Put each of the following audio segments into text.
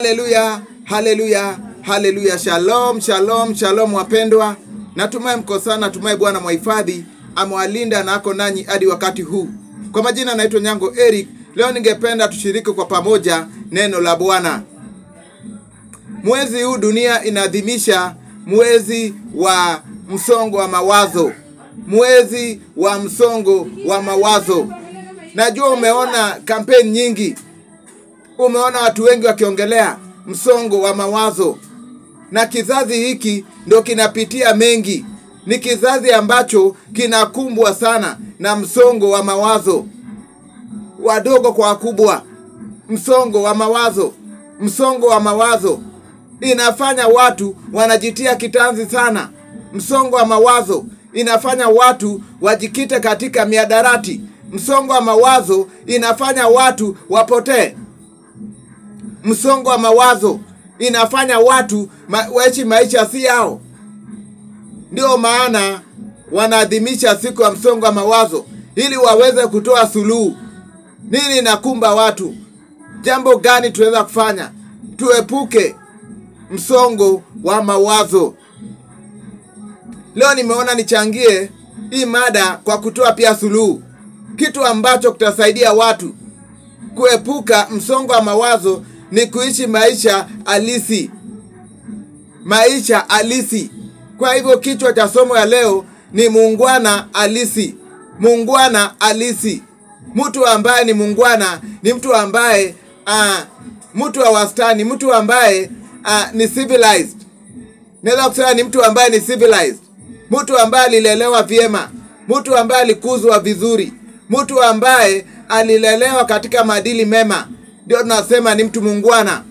Haleluya, haleluya, haleluya. Shalom, shalom, shalom wapendwa. Natumai mko sana, natumai Bwana mwahifadhi amewalinda na ako nanyi hadi wakati huu. Kwa majina naitwa Nyango Eric. Leo ningependa tushiriki kwa pamoja neno la Bwana. Mwezi huu dunia inaadhimisha mwezi wa msongo wa mawazo. Mwezi wa msongo wa mawazo. Najua umeona kampeni nyingi. Umeona watu wengi wakiongelea msongo wa mawazo. Na kizazi hiki ndio kinapitia mengi. Ni kizazi ambacho kinakumbwa sana na msongo wa mawazo. Wadogo kwa wakubwa. Msongo wa mawazo. Msongo wa mawazo inafanya watu wanajitia kitanzi sana. Msongo wa mawazo inafanya watu wajikite katika miadarati. Msongo wa mawazo inafanya watu wapotee. Msongo wa mawazo inafanya watu waishi maisha si yao. Ndio maana wanaadhimisha siku ya msongo wa mawazo ili waweze kutoa suluhu. Nini inakumba watu? Jambo gani tunaweza kufanya tuepuke msongo wa mawazo? Leo nimeona nichangie hii mada kwa kutoa pia suluhu. Kitu ambacho kitasaidia watu kuepuka msongo wa mawazo ni kuishi maisha halisi. Maisha halisi. Kwa hivyo kichwa cha somo ya leo ni muungwana halisi. Muungwana halisi. Mtu ambaye ni muungwana ni mtu ambaye mtu wa wastani, mtu ambaye ni civilized. Naweza kusema ni mtu ambaye ni civilized. Mtu ambaye alilelewa vyema, mtu ambaye alikuzwa vizuri, mtu ambaye alilelewa katika maadili mema. Ndio tunasema ni mtu muungwana.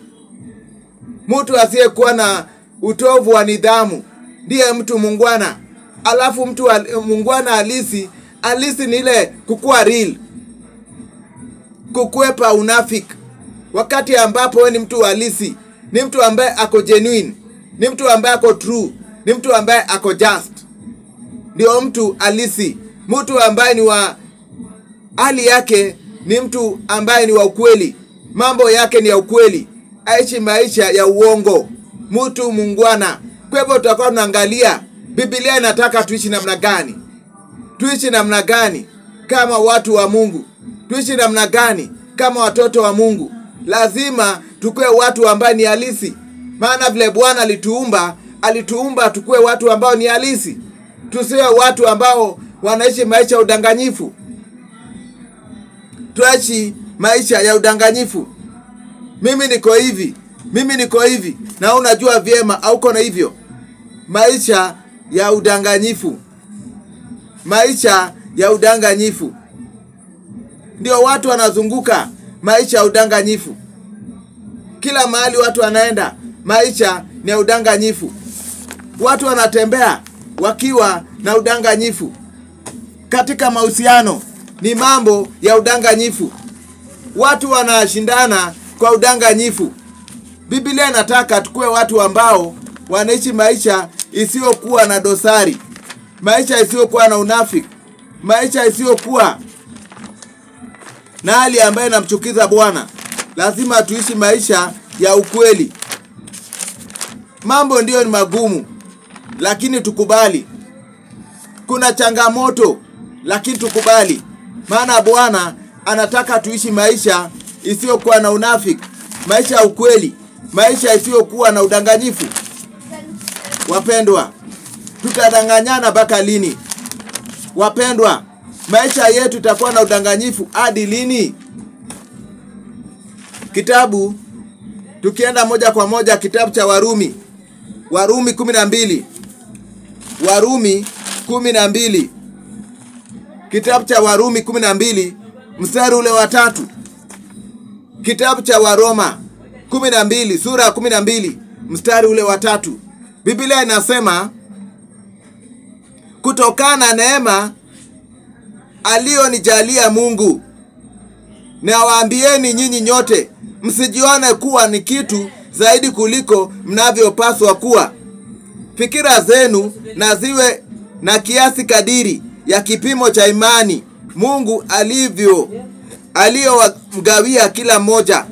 Mtu asiyekuwa na utovu wa nidhamu ndiye mtu muungwana. Alafu mtu muungwana halisi ni ile kukua real. Kukwepa unafiki. Wakati ambapo wewe ni mtu halisi, ni mtu ambaye ako genuine, ni mtu ambaye ako true, ni mtu ambaye ako just. Ndio mtu halisi. Mtu ambaye ni wa hali yake ni mtu ambaye ni wa ukweli. Mambo yake ni ya ukweli. Aishi maisha ya uongo. Mtu muungwana. Kwa hivyo tutakuwa tunaangalia Biblia inataka tuishi namna gani? Tuishi namna gani kama watu wa Mungu? Tuishi namna gani kama watoto wa Mungu? Lazima tukue watu ambao ni halisi. Maana vile Bwana alituumba tukue watu ambao ni halisi. Tusiwe watu ambao wanaishi maisha ya udanganyifu. Tuishi maisha ya udanganyifu. Mimi niko hivi. Na unajua vyema au uko na hivyo. Maisha ya udanganyifu. Maisha ya udanganyifu. Ndio watu wanazunguka maisha ya udanganyifu. Kila mahali watu wanaenda, maisha ni ya udanganyifu. Watu wanatembea wakiwa na udanganyifu. Katika mahusiano ni mambo ya udanganyifu. Watu wanashindana kwa udanganyifu. Biblia inataka tukue watu ambao wanaishi maisha isiyokuwa na dosari. Maisha isiyokuwa na unafiki. Maisha isiyokuwa na hali ambayo inamchukiza Bwana. Lazima tuishi maisha ya ukweli. Mambo ndio ni magumu, lakini tukubali. Kuna changamoto, lakini tukubali. Maana Bwana anataka tuishi maisha isiyokuwa na unafiki, maisha ya ukweli, maisha isiyokuwa na udanganyifu. Wapendwa, tutadanganyana mpaka lini? Wapendwa, maisha yetu itakuwa na udanganyifu hadi lini? Kitabu, tukienda moja kwa moja kitabu cha Warumi. Warumi 12. Warumi 12. Kitabu cha Warumi 12 mstari ule wa 3. Kitabu cha Waroma 12 sura ya 12 mstari ule wa 3. Biblia inasema kutokana na neema aliyonijalia Mungu, na waambieni nyinyi nyote, msijione kuwa ni kitu zaidi kuliko mnavyopaswa kuwa. Fikira zenu na ziwe na kiasi kadiri ya kipimo cha imani Mungu aliyomgawia kila mmoja.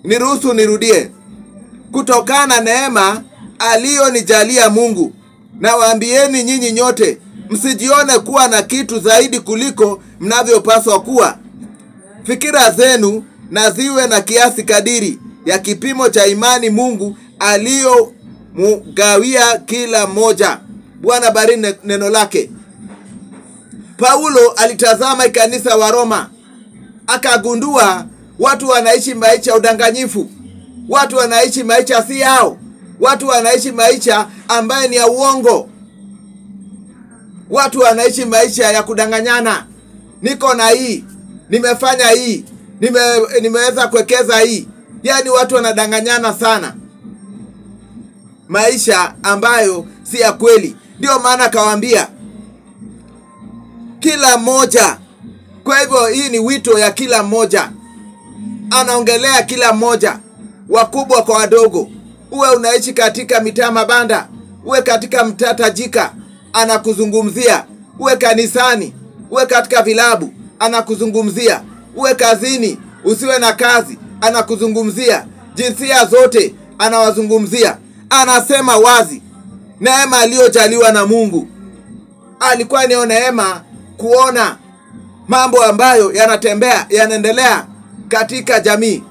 niruhusu nirudie. Kutokana na neema aliyonijalia Mungu, na waambieni nyinyi nyote, msijione kuwa na kitu zaidi kuliko mnavyopaswa kuwa. Fikira zenu na ziwe na kiasi kadiri ya kipimo cha imani Mungu aliyomgawia kila mmoja. Bwana bariki neno lake. Paulo alitazama kanisa wa Roma, akagundua watu wanaishi maisha ya udanganyifu. Watu wanaishi maisha si yao. Watu wanaishi maisha ambaye ni ya uongo. Watu wanaishi maisha ya kudanganyana. Niko na hii, nimefanya hii, nimeweza kuwekeza hii. Yaani watu wanadanganyana sana, maisha ambayo si ya kweli. Ndio maana akawaambia kila mmoja. Kwa hivyo hii ni wito ya kila mmoja. Anaongelea kila mmoja, wakubwa kwa wadogo. Uwe unaishi katika mitaa mabanda, uwe katika mtaa tajika, anakuzungumzia. Uwe kanisani, uwe katika vilabu, anakuzungumzia. Uwe kazini, usiwe na kazi, anakuzungumzia. Jinsia zote anawazungumzia. Anasema wazi neema aliyojaliwa na Mungu. Alikuwa ni neema kuona mambo ambayo yanaendelea katika jamii.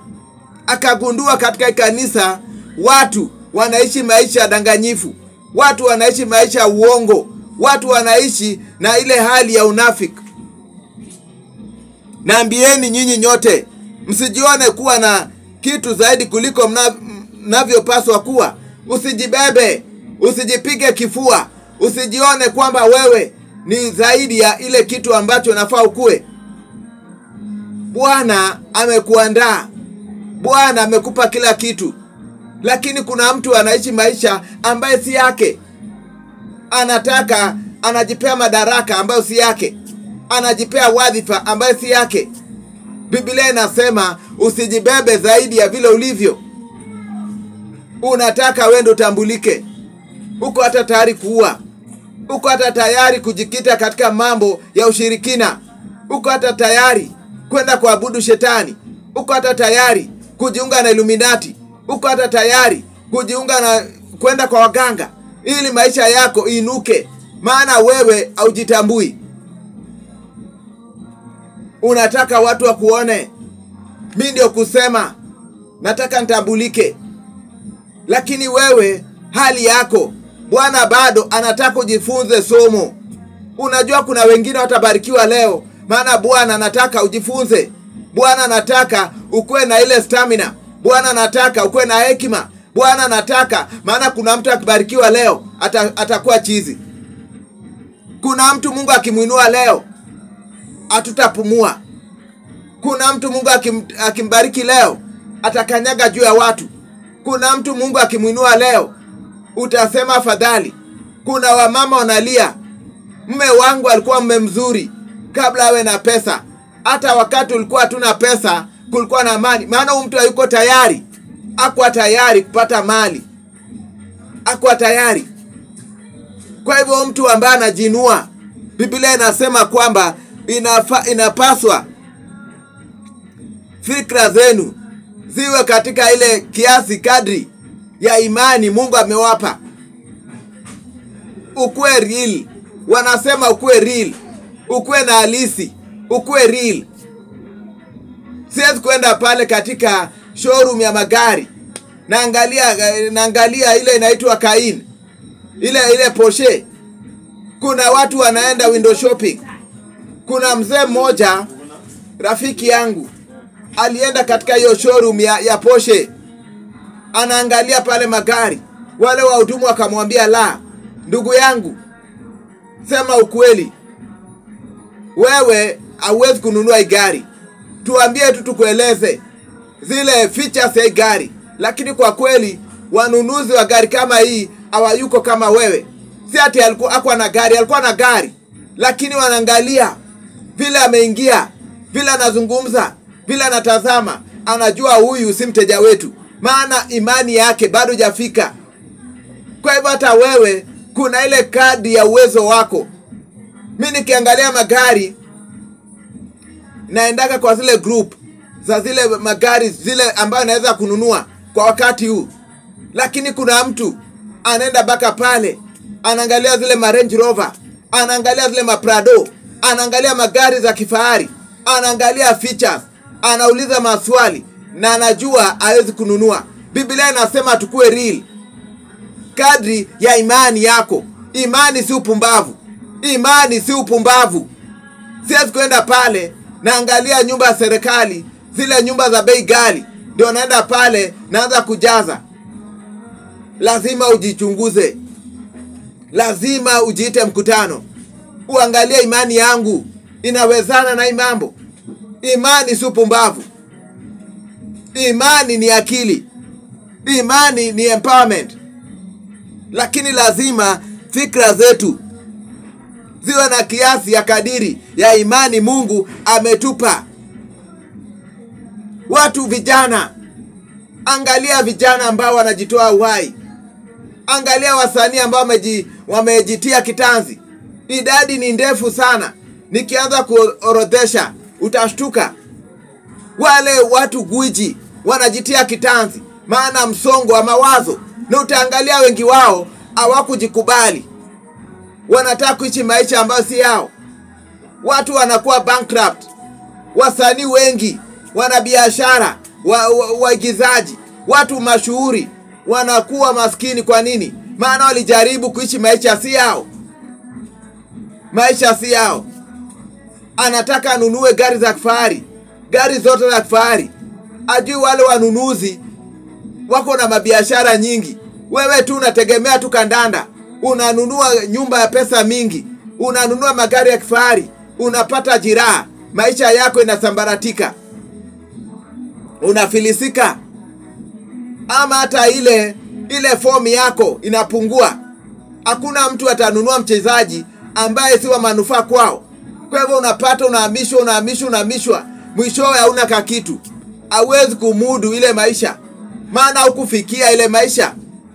Akagundua katika kanisa watu wanaishi maisha ya danganyifu. Watu wanaishi maisha ya uongo. Watu wanaishi na ile hali ya unafiki. Naambieni nyinyi nyote, msijione kuwa na kitu zaidi kuliko mnavyopaswa kuwa. Usijibebe, usijipige kifua, usijione kwamba wewe ni zaidi ya ile kitu ambacho unafaa ukue. Bwana amekuandaa. Bwana amekupa kila kitu. Lakini kuna mtu anaishi maisha ambaye si yake. Anajipea madaraka ambayo si yake. Anajipea wadhifa ambaye si yake. Biblia inasema usijibebe zaidi ya vile ulivyo. Unataka wendo tambulike. Uko hata tayari kuua. Uko hata tayari kujikita katika mambo ya ushirikina. Uko hata tayari kwenda kuabudu shetani. Uko hata tayari kujiunga na Illuminati. Uko hata tayari kujiunga na kwenda kwa waganga ili maisha yako inuke, maana wewe haujitambui. Unataka watu wakuone. Mimi ndio kusema nataka nitambulike. Lakini wewe hali yako, Bwana bado anataka ujifunze somo. Unajua kuna wengine watabarikiwa leo, maana Bwana anataka ujifunze. Bwana anataka ukue na ile stamina. Bwana anataka ukue na hekima. Bwana anataka, maana kuna mtu akibarikiwa leo atakuwa chizi. Kuna mtu Mungu akimuinua leo atutapumua. Kuna mtu Mungu akimbariki leo atakanyaga juu ya watu. Kuna mtu Mungu akimuinua leo utasema afadhali. Kuna wamama wanalia, mume wangu alikuwa mume mzuri kabla awe na pesa. Hata wakati ulikuwa hatuna pesa kulikuwa na amani, maana huyu mtu hayuko tayari. Hakuwa tayari kupata mali. Hakuwa tayari. Kwa hivyo mtu ambaye anajinua, Biblia inasema kwamba inapaswa fikra zenu ziwe katika ile kiasi kadri ya imani Mungu amewapa. Ukue real. Wanasema ukue real. Ukue na halisi. Ukue real. Siwezi kwenda pale katika showroom ya magari naangalia ile inaitwa Cayenne, ile Porsche. Kuna watu wanaenda window shopping. Kuna mzee mmoja rafiki yangu alienda katika hiyo showroom ya Porsche. Anaangalia pale magari. Wale wahudumu wakamwambia, la, ndugu yangu, sema ukweli, wewe hauwezi kununua hii gari. Tuambie tu tukueleze zile features ya gari. Lakini kwa kweli wanunuzi wa gari kama hii hawayuko kama wewe. Si ati alikuwa na gari, lakini wanaangalia vile ameingia, vile anazungumza, vile anatazama, anajua huyu si mteja wetu, maana imani yake bado hajafika. Kwa hivyo hata wewe kuna ile kadi ya uwezo wako. Mimi nikiangalia magari naendaka kwa zile group za zile magari zile ambayo anaweza kununua kwa wakati huu. Lakini kuna mtu anaenda baka pale, anaangalia zile Range Rover, anaangalia zile Prado, anaangalia magari za kifahari, anaangalia features, anauliza maswali na anajua hawezi kununua. Biblia inasema tukue real kadri ya imani yako. Imani si upumbavu. Imani si upumbavu. Siwezi kwenda pale naangalia nyumba ya serikali, zile nyumba za bei ghali, ndio naenda pale naanza kujaza. Lazima ujichunguze. Lazima ujiite mkutano. Uangalie imani yangu inawezana na mambo. Imani si upumbavu. Imani ni akili. Imani ni empowerment. Lakini lazima fikra zetu ziwe na kiasi ya kadiri ya imani Mungu ametupa. Watu vijana, angalia vijana ambao wanajitoa uhai. Angalia wasanii ambao wamejitia kitanzi. Idadi ni ndefu sana. Nikianza kuorodhesha utashtuka. Wale watu gwiji wanajitia kitanzi maana msongo wa mawazo, na utaangalia wengi wao hawakujikubali. Wanataka kuishi maisha ambayo si yao. Watu wanakuwa bankrupt. Wasanii wengi, wanabiashara, waigizaji, watu mashuhuri wanakuwa maskini. Kwa nini? Maana walijaribu kuishi maisha si yao. Maisha si yao. Anataka anunue gari za kifahari, gari zote za kifahari. Ajui wale wanunuzi wako na mabiashara nyingi. Wewe tu unategemea tu kandanda. Unanunua nyumba ya pesa mingi, unanunua magari ya kifahari, unapata jiraha, maisha yako inasambaratika, unafilisika. Ama hata ile fomu yako inapungua. Hakuna mtu atanunua mchezaji ambaye si wa manufaa kwao. Kwa hivyo unapata unahamishwa, mwishowe hauna kakitu. Hauwezi kumudu ile maisha, maana hukufikia ile maisha.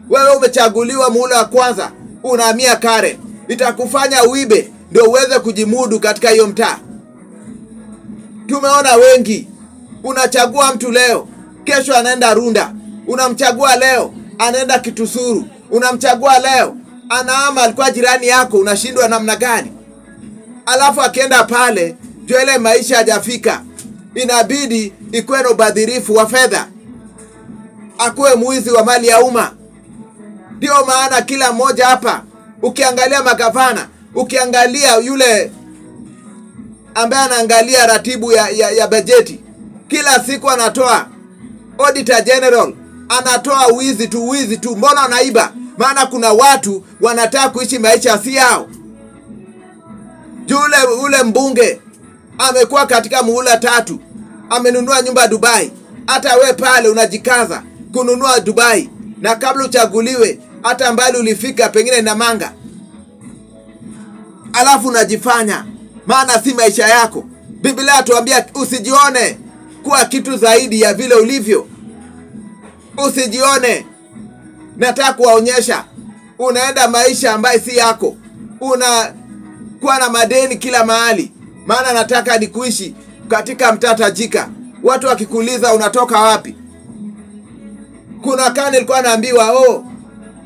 Wewe umechaguliwa muhula wa kwanza, unahamia Karen. Itakufanya uibe ndio uweze kujimudu katika hiyo mtaa. Tumeona wengi, unachagua mtu leo, kesho anaenda Runda. Unamchagua leo, anaenda Kitusuru. Unamchagua leo, anaama alikuwa jirani yako. Unashindwa namna gani? Alafu akienda pale, jua ile maisha hajafika. Inabidi ikuwe na ubadhirifu wa fedha, akuwe mwizi wa mali ya umma. Ndio maana kila mmoja hapa, ukiangalia magavana, ukiangalia yule ambaye anaangalia ratibu ya bajeti, kila siku anatoa. Auditor General anatoa wizi tu. Mbona wanaiba? Maana kuna watu wanataka kuishi maisha si yao. Ule mbunge amekuwa katika muhula 3, amenunua nyumba Dubai. Hata we pale unajikaza kununua Dubai, na kabla uchaguliwe hata mbali ulifika pengine na manga. Alafu unajifanya, maana si maisha yako. Biblia atuambia usijione kuwa kitu zaidi ya vile ulivyo. Usijione. Nataka kuwaonyesha unaenda maisha ambayo si yako. Unakuwa na madeni kila mahali. Maana nataka ni kuishi katika mtaa tajika. Watu wakikuuliza unatoka wapi? Kuna kani nilikuwa naambiwa,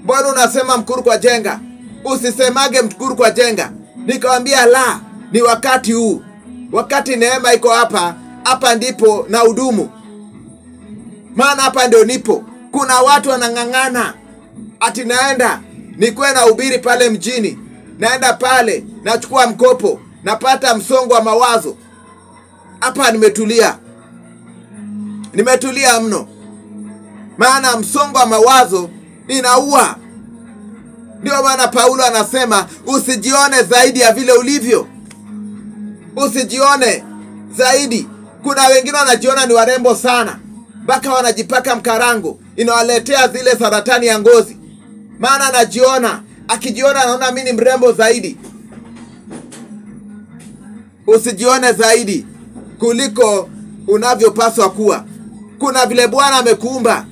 mbona unasema Mkuru kwa Jenga? Usisemage Mkuru kwa Jenga. Nikamwambia la, ni wakati huu. Wakati neema iko hapa ndipo na hudumu. Maana hapa ndio nipo. Kuna watu wanang'ang'ana ati naenda nikuwe na ubiri pale mjini. Naenda pale, nachukua mkopo, napata msongo wa mawazo. Hapa nimetulia. Nimetulia mno. Maana msongo wa mawazo inaua. Ndio maana Paulo anasema usijione zaidi ya vile ulivyo. Usijione zaidi. Kuna wengine wanajiona ni warembo sana, mpaka wanajipaka mkarango, inawaletea zile saratani ya ngozi. Maana akijiona anaona mimi ni mrembo zaidi. Usijione zaidi kuliko unavyopaswa kuwa. Kuna vile Bwana amekuumba.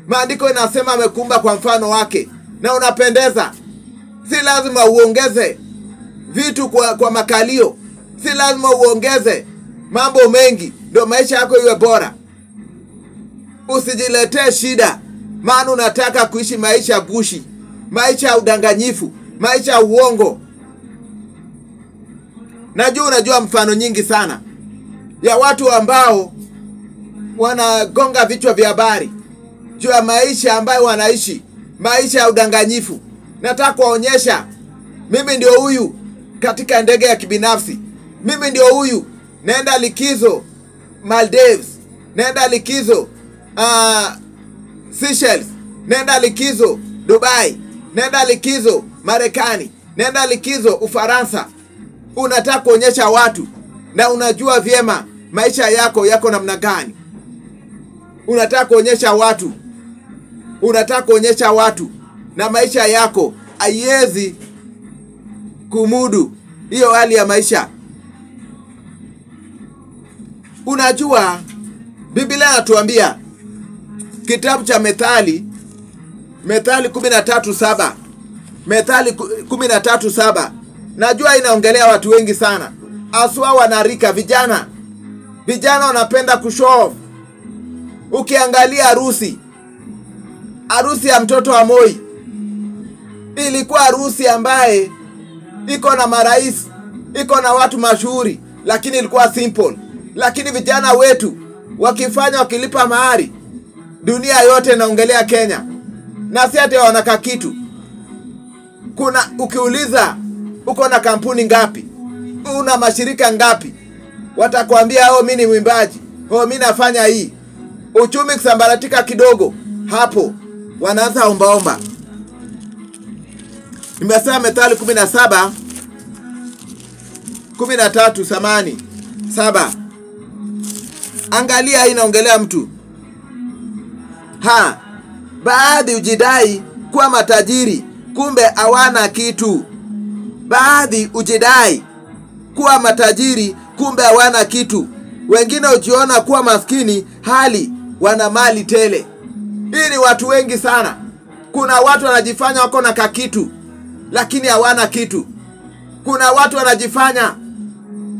Maandiko inasema amekuumba kwa mfano wake na unapendeza. Si lazima uongeze vitu kwa makalio. Si lazima uongeze mambo mengi ndio maisha yako iwe bora. Usijiletee shida, maana unataka kuishi maisha gushi, maisha ya udanganyifu, maisha ya uongo. Unajua mfano nyingi sana ya watu ambao wanagonga vichwa vya habari juu ya maisha ambayo wanaishi, maisha ya udanganyifu. Nataka kuwaonyesha, mimi ndio huyu katika ndege ya kibinafsi. Mimi ndio huyu naenda likizo Maldives, naenda likizo Seychelles, naenda likizo Dubai, naenda likizo Marekani, naenda likizo Ufaransa. Unataka kuonyesha watu, na unajua vyema maisha yako namna gani. Unataka kuonyesha watu na maisha yako haiwezi kumudu hiyo hali ya maisha. Unajua Biblia inatuambia kitabu cha Methali 13:7. Methali 13:7. Najua inaongelea watu wengi sana, aswa wanarika, vijana wanapenda kushow off. Ukiangalia harusi ya mtoto wa Moi, ilikuwa harusi ambaye iko na marais, iko na watu mashuhuri, lakini ilikuwa simple. Lakini vijana wetu wakilipa mahari, dunia yote inaongelea Kenya. Na si ati wanaka kitu. Ukiuliza uko na kampuni ngapi, una mashirika ngapi, watakwambia mimi ni mwimbaji, mimi nafanya hii. Uchumi kusambaratika kidogo, hapo wanaanza ombaomba. Nimesema Methali 13:7. Angalia, inaongelea mtu. Baadhi ujidai kuwa matajiri, kumbe hawana kitu. Baadhi ujidai kuwa matajiri, kumbe hawana kitu. Wengine ujiona kuwa maskini, hali wana mali tele. Hii ni watu wengi sana. Kuna watu wanajifanya wako na kakitu, lakini hawana kitu. Kuna watu wanajifanya,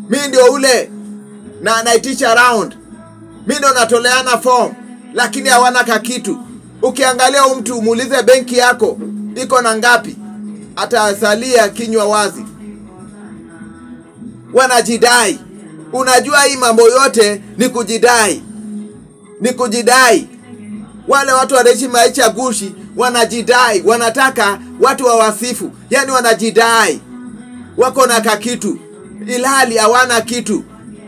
mimi ndio ule na naitisha round, mimi ndio natoleana form, lakini hawana kakitu. Ukiangalia mtu, muulize benki yako iko na ngapi, atasalia kinywa wazi. Wanajidai. Unajua hii mambo yote ni kujidai. Wale watu wanaishi maisha gushi, wanajidai, wanataka watu wawasifu. Yani wanajidai wako na kakitu, ilhali hawana kitu.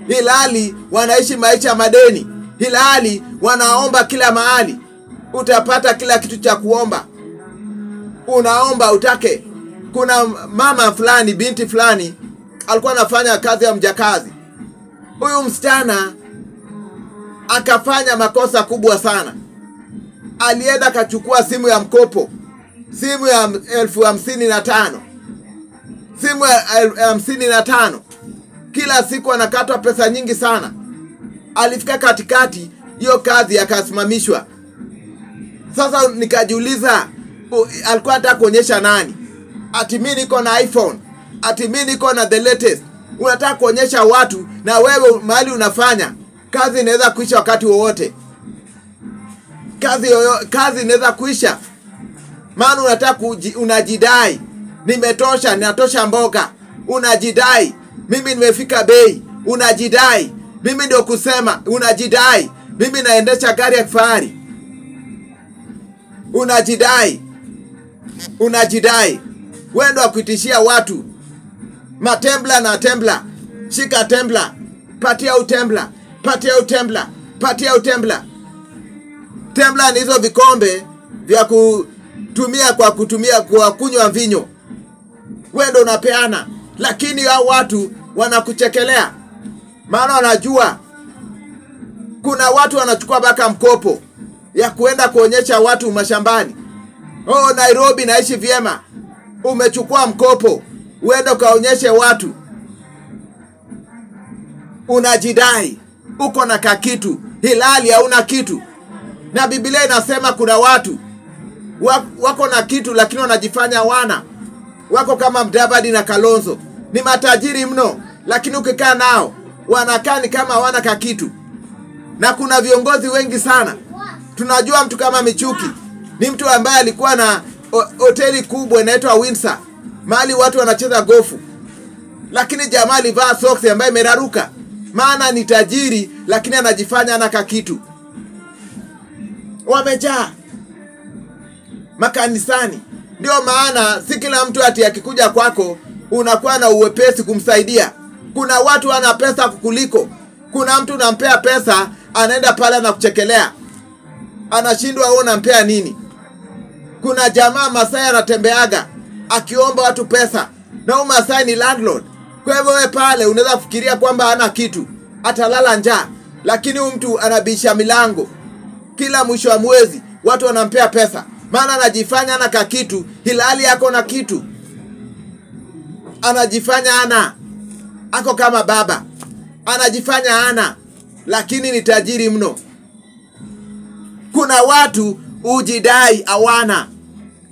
Ilhali wanaishi maisha madeni, ilhali wanaomba kila mahali. Utapata kila kitu cha kuomba, unaomba utake. Kuna mama fulani, binti fulani, alikuwa anafanya kazi ya mjakazi. Huyu msichana akafanya makosa kubwa sana. Alienda akachukua simu ya mkopo, simu ya 55,000. Simu ya 55,000. Kila siku anakatwa pesa nyingi sana. Alifika katikati, hiyo kazi akasimamishwa. Sasa nikajiuliza, alikuwa anataka kuonyesha nani? Ati mimi niko na iPhone, ati mimi niko na the latest. Unataka kuonyesha watu, na wewe mahali unafanya kazi inaweza kuisha wakati wowote. Kazi inaweza kuisha. Maana unataka unajidai, nimetosha, ninatosha mboga. Unajidai, mimi nimefika bei. Unajidai, mimi ndio kusema. Unajidai, mimi naendesha gari ya kifahari. Unajidai. Wewe ndio kuitishia watu matembla na tembla. Shika tembla, patia utembla, patia utembla. Tembla ni hizo vikombe vya kutumia kwa kunywa mvinyo. Wewe ndio unapeana, lakini hao watu wanakuchekelea. Maana wanajua kuna watu wanachukua baka mkopo ya kuenda kuonyesha watu mashambani. Nairobi naishi vyema. Umechukua mkopo uende kaonyeshe watu. Unajidai uko na kakitu, hilali hauna kitu. Na Biblia inasema kuna watu wako na kitu, lakini wanajifanya wana. Wako kama Mdavadi na Kalonzo, ni matajiri mno, lakini ukikaa nao wanakaa ni kama hawana kakitu. Na kuna viongozi wengi sana Tunajua mtu kama Michuki ni mtu ambaye alikuwa na hoteli kubwa inaitwa Windsor, mahali watu wanacheza gofu, lakini jamaa alivaa socks ambaye imeraruka. Maana ni tajiri lakini anajifanya ana kitu. Wamejaa makanisani. Ndio maana si kila mtu ati akikuja kwako unakuwa na uwepesi kumsaidia. Kuna watu wana pesa kukuliko. Kuna mtu unampea pesa, anaenda pale na kuchekelea. Anashindwa wewe unampea nini? Kuna jamaa Masai anatembeaga akiomba watu pesa, na huyo Masai ni landlord. Kwa hivyo wewe pale unaweza kufikiria kwamba hana kitu, atalala njaa, lakini huyu mtu anabisha milango. Kila mwisho wa mwezi watu wanampea pesa, maana anajifanya ana kitu, hilali yako na kitu. Anajifanya ana ako kama baba. Anajifanya ana, lakini ni tajiri mno. Kuna watu ujidai hawana.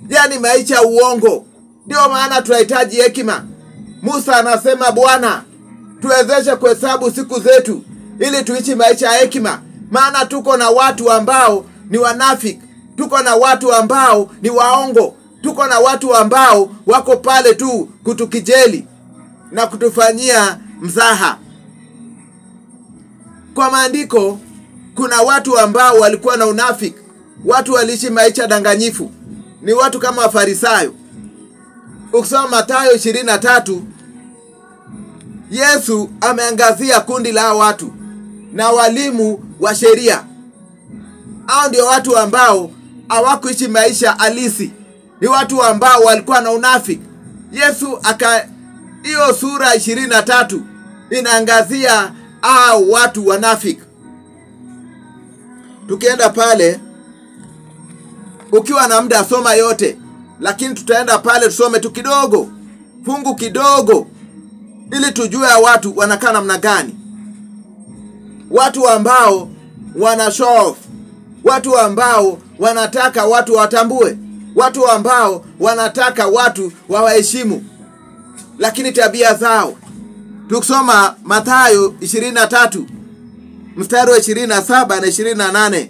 Yaani maisha uongo. Ndio maana tunahitaji hekima. Musa anasema, Bwana, tuwezeshe kuhesabu siku zetu ili tuishi maisha ya hekima. Maana tuko na watu ambao ni wanafiki. Tuko na watu ambao ni waongo. Tuko na watu ambao wako pale tu kutukijeli na kutufanyia mzaha. Kwa maandiko kuna watu ambao walikuwa na unafiki. Watu waliishi maisha danganyifu. Ni watu kama Wafarisayo. Ukisoma Mathayo 23, Yesu ameangazia kundi la watu na walimu wa sheria. Hao ndio watu ambao hawakuishi maisha halisi. Ni watu ambao walikuwa na unafiki. Yesu hiyo sura 23 inaangazia hao watu wanafiki. Tukienda pale, ukiwa na muda soma yote, lakini tutaenda pale tusome tu kidogo, fungu kidogo, ili tujue watu wanakaa namna gani. Watu ambao wana show off, watu ambao wanataka watu watambue, watu ambao wanataka watu wawaheshimu, lakini tabia zao. Tukisoma Mathayo 23 mstari wa 27 na 28,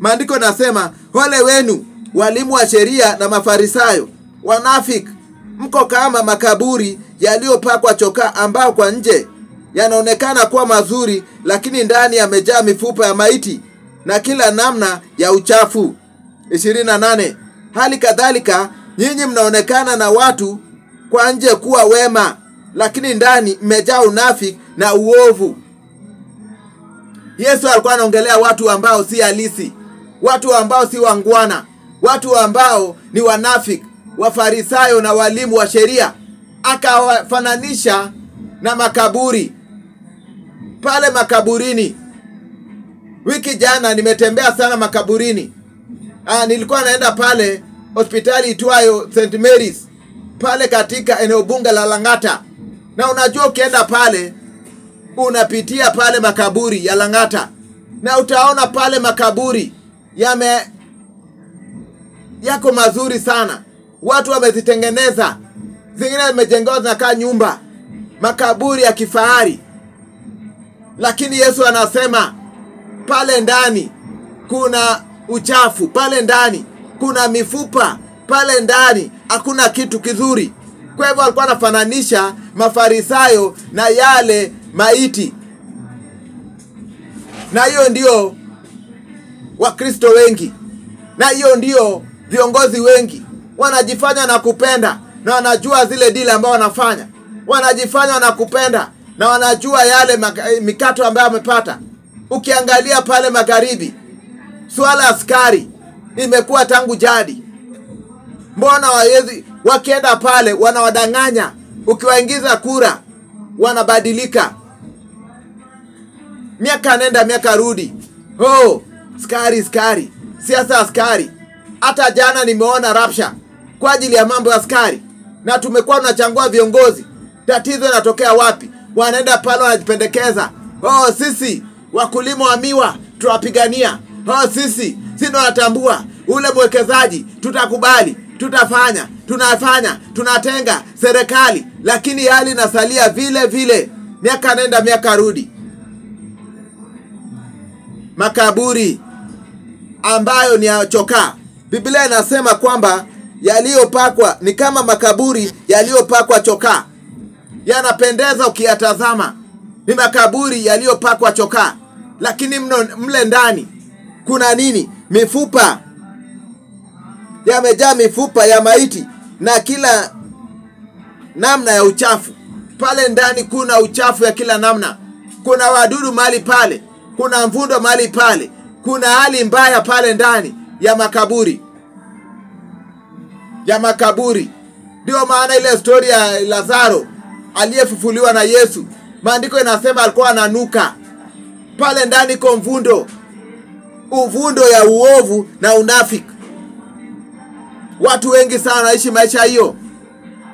maandiko nasema, ole wenu walimu wa sheria na Mafarisayo, wanafiki, mko kama makaburi yaliyopakwa chokaa, ambao kwa nje yanaonekana kuwa mazuri, lakini ndani yamejaa mifupa ya maiti na kila namna ya uchafu. 28, hali kadhalika nyinyi mnaonekana na watu kwa nje kuwa wema, lakini ndani mmejaa unafiki na uovu. Yesu alikuwa anaongelea watu ambao si halisi, watu ambao si wangwana, watu ambao ni wanafiki, Wafarisayo na walimu wa sheria. Akawafananisha na makaburi. Pale makaburini, wiki jana nimetembea sana makaburini. Nilikuwa naenda pale hospitali itwayo St. Mary's pale katika eneo bunge la Lang'ata. Na unajua ukienda pale unapitia pale makaburi ya Lang'ata, na utaona pale makaburi yako mazuri sana. Watu wamezitengeneza, zingine zimejengewa zinakaa nyumba, makaburi ya kifahari. Lakini Yesu anasema pale ndani kuna uchafu, pale ndani kuna mifupa, pale ndani hakuna kitu kizuri. Kwa hivyo alikuwa anafananisha Mafarisayo na yale maiti. Na hiyo ndio Wakristo wengi, na hiyo ndio viongozi wengi. Wanajifanya na kupenda, na wanajua zile dili ambao wanafanya. Wanajifanya na kupenda, na wanajua yale mikato ambayo wamepata. Ukiangalia pale magharibi, swala askari imekuwa tangu jadi. Mbona wakienda pale wanawadanganya? Ukiwaingiza kura wanabadilika. Miaka nenda miaka rudi. Askari, siasa askari. Hata jana nimeona rapsha kwa ajili ya mambo ya askari. Na tumekuwa tunachangua viongozi. Tatizo linatokea wapi? Wanaenda pale wanajipendekeza. Sisi wakulima wa miwa tuwapigania. Sisi tunatambua ule mwekezaji, tutakubali, tutafanya, tunafanya, tunatenga serikali, lakini hali inasalia vile vile. Miaka nenda miaka rudi. Makaburi ambayo ni ya chokaa. Biblia inasema kwamba yaliyopakwa ni kama makaburi yaliyopakwa chokaa. Yanapendeza ukiyatazama. Ni makaburi yaliyopakwa chokaa. Lakini mle ndani kuna nini? Mifupa. Yamejaa mifupa ya maiti na kila namna ya uchafu. Pale ndani kuna uchafu ya kila namna. Kuna wadudu mahali pale. Kuna mvundo mahali pale. Kuna hali mbaya pale ndani ya makaburi. Ya makaburi. Ndio maana ile story ya Lazaro aliyefufuliwa na Yesu, maandiko inasema alikuwa ananuka. Pale ndani kwa mvundo. Uvundo ya uovu na unafiki. Watu wengi sana wanaishi maisha hiyo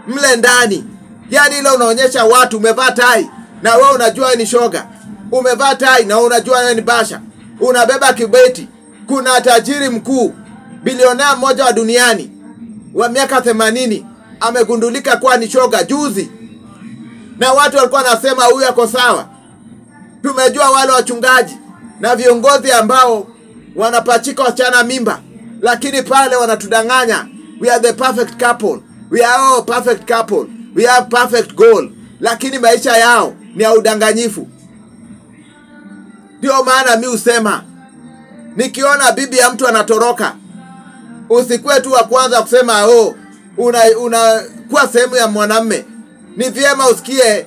mle ndani. Yaani ile unaonyesha watu umevaa tai na wewe unajua ni shoga. Umevaa tai na unajua wewe ni basha. Unabeba kibeti. Kuna tajiri mkuu, bilionea mmoja wa duniani wa miaka 80 amegundulika kuwa ni shoga juzi. Na watu walikuwa wanasema huyu ako sawa. Tumejua wale wachungaji na viongozi ambao wanapachika wasichana mimba, lakini pale wanatudanganya. We are the perfect couple. We are all perfect couple. We have perfect goal. Lakini maisha yao ni ya udanganyifu. Ndio maana mimi husema, nikiona bibi ya mtu anatoroka, usikue tu wa kwanza kusema unakuwa sehemu ya mwanamume. Ni vyema usikie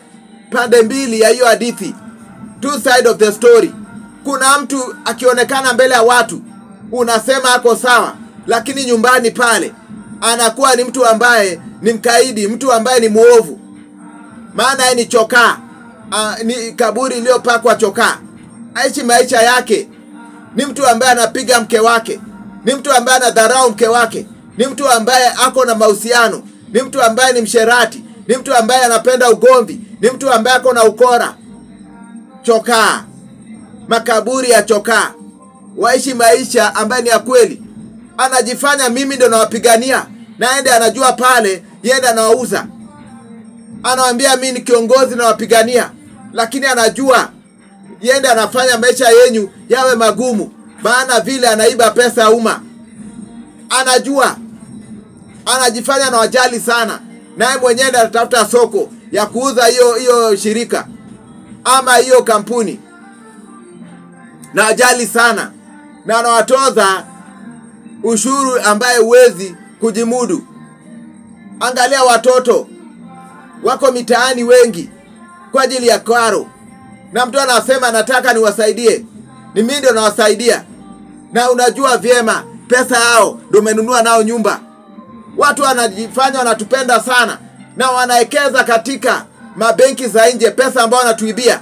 pande mbili ya hiyo hadithi. Two side of the story. Kuna mtu akionekana mbele ya watu unasema ako sawa, lakini nyumbani pale anakuwa ni mtu ambaye ni mkaidi, mtu ambaye ni muovu. Maana yeye ni chokaa. Ni kaburi iliyopakwa chokaa. Aishi maisha yake. Ni mtu ambaye anapiga mke wake. Ni mtu ambaye anadharau mke wake. Ni mtu ambaye ako na mahusiano. Ni mtu ambaye ni msherati. Ni mtu ambaye anapenda ugomvi. Ni mtu ambaye ako na ukora. Chokaa. Makaburi ya chokaa. Waishi maisha ambaye ni ya kweli. Anajifanya mimi ndo nawapigania. Naende anajua pale yenda anawauza. Anawaambia mimi ni kiongozi nawapigania. Lakini anajua yenda anafanya maisha yenyu yawe magumu. Maana vile anaiba pesa ya umma. Anajua. Anajifanya na wajali sana. Naye mwenyewe anatafuta soko ya kuuza hiyo shirika ama hiyo kampuni. Na wajali sana. Na anawatoza ushuru ambaye huwezi kujimudu. Angalia watoto wako mitaani wengi kwa ajili ya karo. Na mtu anasema nataka niwasaidie. Ni mimi ndio nawasaidia. Na unajua vyema pesa yao ndio umenunua nao nyumba. Watu wanajifanya wanatupenda sana na wanaekeza katika mabenki za nje pesa ambao wanatuibia.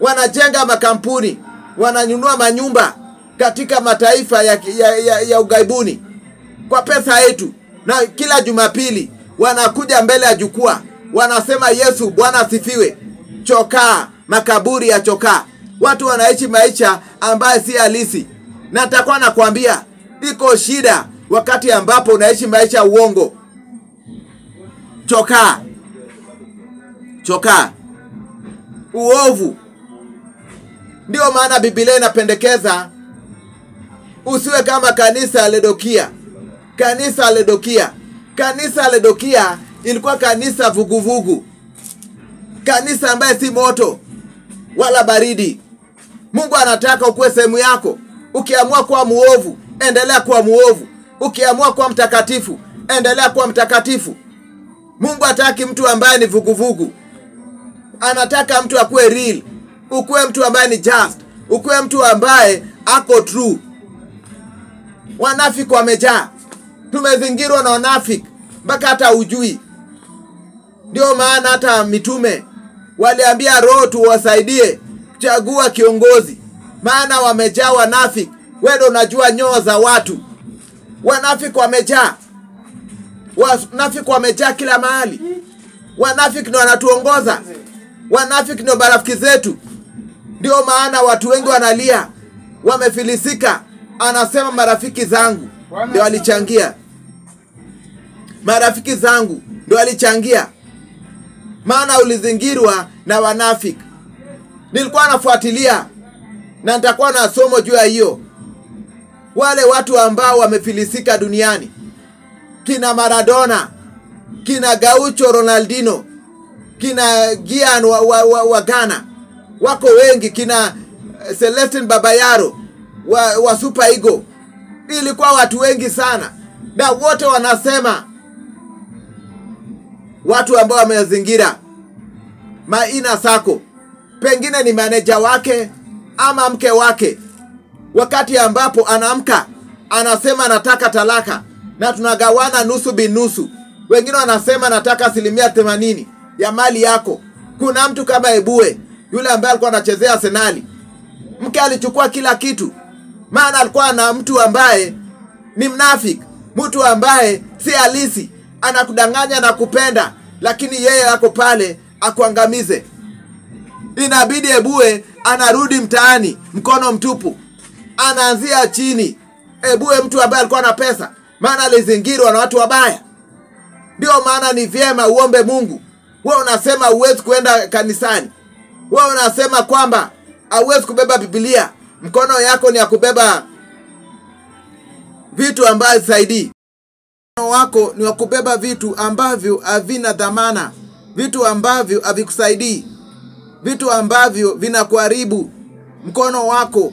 Wanajenga makampuni, wananunua manyumba katika mataifa ya ugaibuni kwa pesa yetu. Na kila Jumapili wanakuja mbele ya jukwaa, wanasema Yesu Bwana asifiwe. Chokaa, makaburi ya chokaa. Watu wanaishi maisha ambaye si halisi. Na nitakuwa nakwambia iko shida wakati ambapo unaishi maisha ya uongo. Chokaa. Chokaa. Uovu. Ndio maana Biblia inapendekeza usiwe kama kanisa la Laodikia. Kanisa la Laodikia. Kanisa la Laodikia ilikuwa kanisa vuguvugu. Kanisa ambaye si moto wala baridi. Mungu anataka ukuwe sehemu yako. Ukiamua kuwa muovu, endelea kuwa muovu. Ukiamua kuwa mtakatifu, endelea kuwa mtakatifu. Mungu hataki mtu ambaye ni vuguvugu. Anataka mtu akuwe real. Ukuwe mtu ambaye ni just. Ukuwe mtu ambaye ako true. Wanafiki wamejaa. Tumezingirwa na wanafiki mpaka hata hujui. Ndio maana hata mitume waliambia Roho tuwasaidie kuchagua kiongozi. Maana wamejaa wanafiki. Wewe unajua nyoo za watu. Wanafiki wamejaa. Wanafiki wamejaa kila mahali. Wanafiki ndio wanatuongoza. Wanafiki ndio marafiki zetu. Ndio maana watu wengi wanalia. Wamefilisika. Anasema marafiki zangu ndio walichangia. Marafiki zangu ndio walichangia. Maana ulizingirwa na wanafiki. Nilikuwa nafuatilia na nitakuwa na somo juu ya hiyo. wale watu ambao wamefilisika duniani, kina Maradona, kina Gaucho Ronaldinho, kina Gian wa Ghana, wako wengi, kina Celestin Babayaro wa Super Eagles. Ilikuwa watu wengi sana, na wote wanasema watu ambao wamezingira Maina Sako, pengine ni manager wake ama mke wake, wakati ambapo anaamka anasema nataka talaka na tunagawana nusu binusu. Wengine wanasema nataka 80% ya mali yako. Kuna mtu kama Ebue, yule ambaye alikuwa anachezea Arsenal, mke alichukua kila kitu, maana alikuwa na mtu ambaye ni mnafiki, mtu ambaye si halisi, anakudanganya na kupenda, lakini yeye ako pale akuangamize. Inabidi Ebue anarudi mtaani mkono mtupu, anaanzia chini. Ebue mtu ambaye alikuwa na pesa, maana alizingirwa na watu wabaya. Ndio maana ni vyema uombe Mungu. Wewe unasema huwezi kuenda kanisani, wewe unasema kwamba hauwezi kubeba Biblia, mkono yako ni ya kubeba vitu ambavyo havisaidii. Mkono wako ni wa kubeba vitu ambavyo havina dhamana, vitu ambavyo havikusaidii, vitu ambavyo vinakuharibu. Mkono wako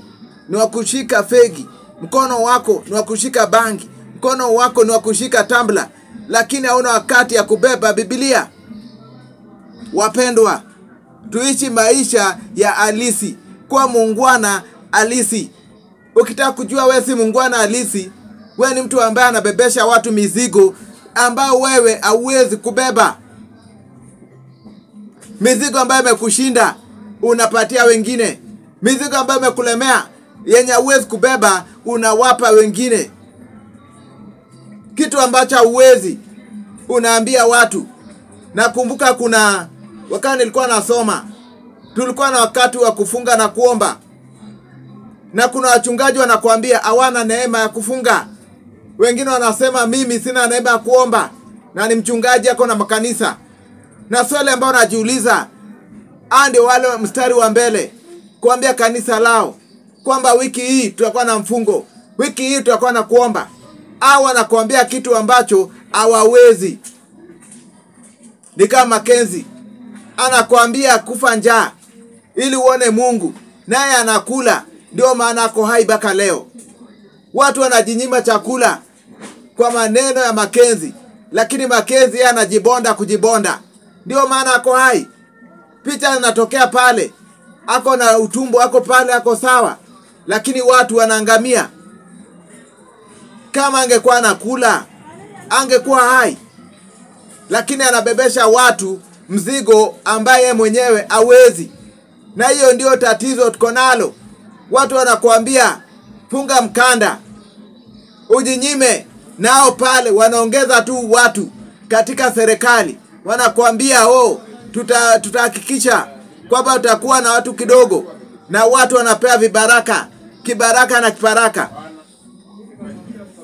ni wa kushika fegi, mkono wako ni wa kushika bangi, mkono wako ni wa kushika tumbler, lakini hauna wakati ya kubeba Biblia. Wapendwa, tuishi maisha ya halisi, kwa muungwana halisi. Ukitaka kujua wewe si muungwana halisi, wewe ni mtu ambaye anabebesha watu mizigo ambao wewe hauwezi kubeba. Mizigo ambayo imekushinda unapatia wengine, mizigo ambayo imekulemea yenye hauwezi kubeba unawapa wengine. Kitu ambacho hauwezi unaambia watu. Nakumbuka kuna wakati nilikuwa nasoma, tulikuwa na wakati wa kufunga na kuomba, na kuna wachungaji wanakuambia hawana neema ya kufunga. Wengine wanasema mimi sina neema ya kuomba, na ni mchungaji yako na makanisa. Na swali ambao najiuliza, ndio wale mstari wa mbele kuambia kanisa lao kwamba wiki hii tutakuwa na mfungo, wiki hii tutakuwa na kuomba, au wanakuambia kitu ambacho hawawezi. Ni kama Kenzi anakuambia kufa njaa ili uone Mungu, naye anakula, ndio maana ako hai mpaka leo. Watu wanajinyima chakula kwa maneno ya Makenzi, lakini Makenzi yeye anajibonda kujibonda, ndio maana ako hai. Picha inatokea pale, ako na utumbo, ako pale, ako sawa, lakini watu wanaangamia. Kama angekuwa anakula angekuwa hai, lakini anabebesha watu mzigo ambaye mwenyewe hawezi. Na hiyo ndio tatizo tuko nalo. Watu wanakuambia funga mkanda, ujinyime, nao pale wanaongeza tu watu katika serikali. Wanakuambia tutahakikisha kwamba utakuwa na watu kidogo, na watu wanapea vibaraka, kibaraka na kiparaka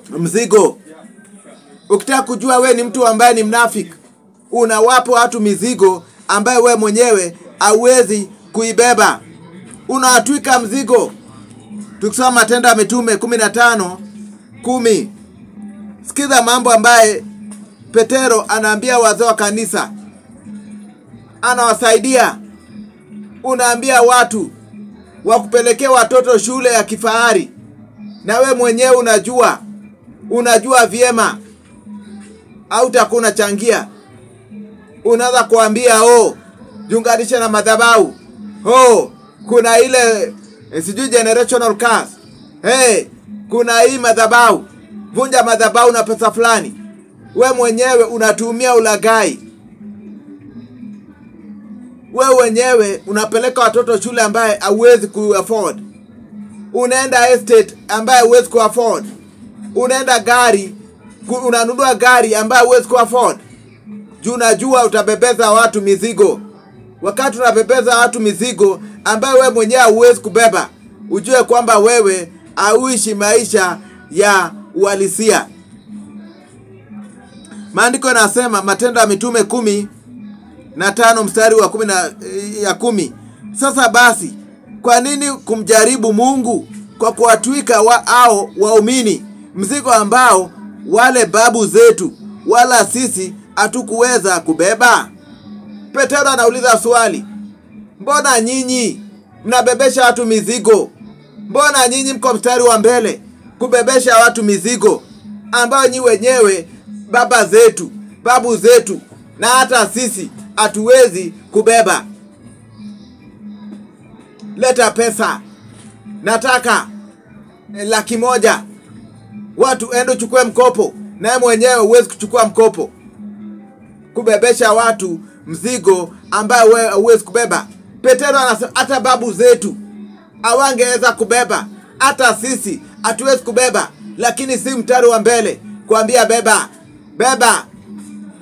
mzigo. Ukitaka kujua we ni mtu ambaye ni mnafiki, unawapo watu mizigo ambaye we mwenyewe hauwezi kuibeba, unawatwika mzigo. Tukisoma Matendo ya Mitume 15:10, sikiza mambo ambaye Petero anaambia wazee wa kanisa, anawasaidia. Unaambia watu wakupelekea watoto shule ya kifahari, na we mwenyewe unajua vyema au utakuwa changia. Unaweza kuambia junganisha na madhabahu, kuna ile sijui generational curse, kuna hii madhabahu, vunja madhabahu na pesa fulani. We mwenyewe unatumia ulagai. We mwenyewe unapeleka watoto shule ambaye hauwezi kuafford. Unaenda estate ambaye hauwezi kuafford. Unaenda gari, unanunua gari ambaye hauwezi kuafford. Unajua utabebeza watu mizigo. Wakati unabebeza watu mizigo ambaye we mwenyewe hauwezi kubeba, ujue kwamba wewe hauishi maisha ya uhalisia. Maandiko yanasema, Matendo ya Mitume 15 mstari wa 10, sasa basi kwa nini kumjaribu Mungu? kwa kuwatwika waumini mzigo ambao wale babu zetu wala sisi hatukuweza kubeba? Petero anauliza swali, mbona nyinyi mnabebesha watu mizigo? Mbona nyinyi mko mstari wa mbele kubebesha watu mizigo ambao nyi wenyewe babu zetu na hata sisi hatuwezi kubeba? Leta pesa, nataka 100,000. Watu endo chukue mkopo, naye mwenyewe huwezi kuchukua mkopo kubebesha watu mzigo ambao wewe huwezi kubeba. Petero anasema hata babu zetu hawangeweza kubeba, hata sisi hatuwezi kubeba, lakini si mstari wa mbele kuambia beba.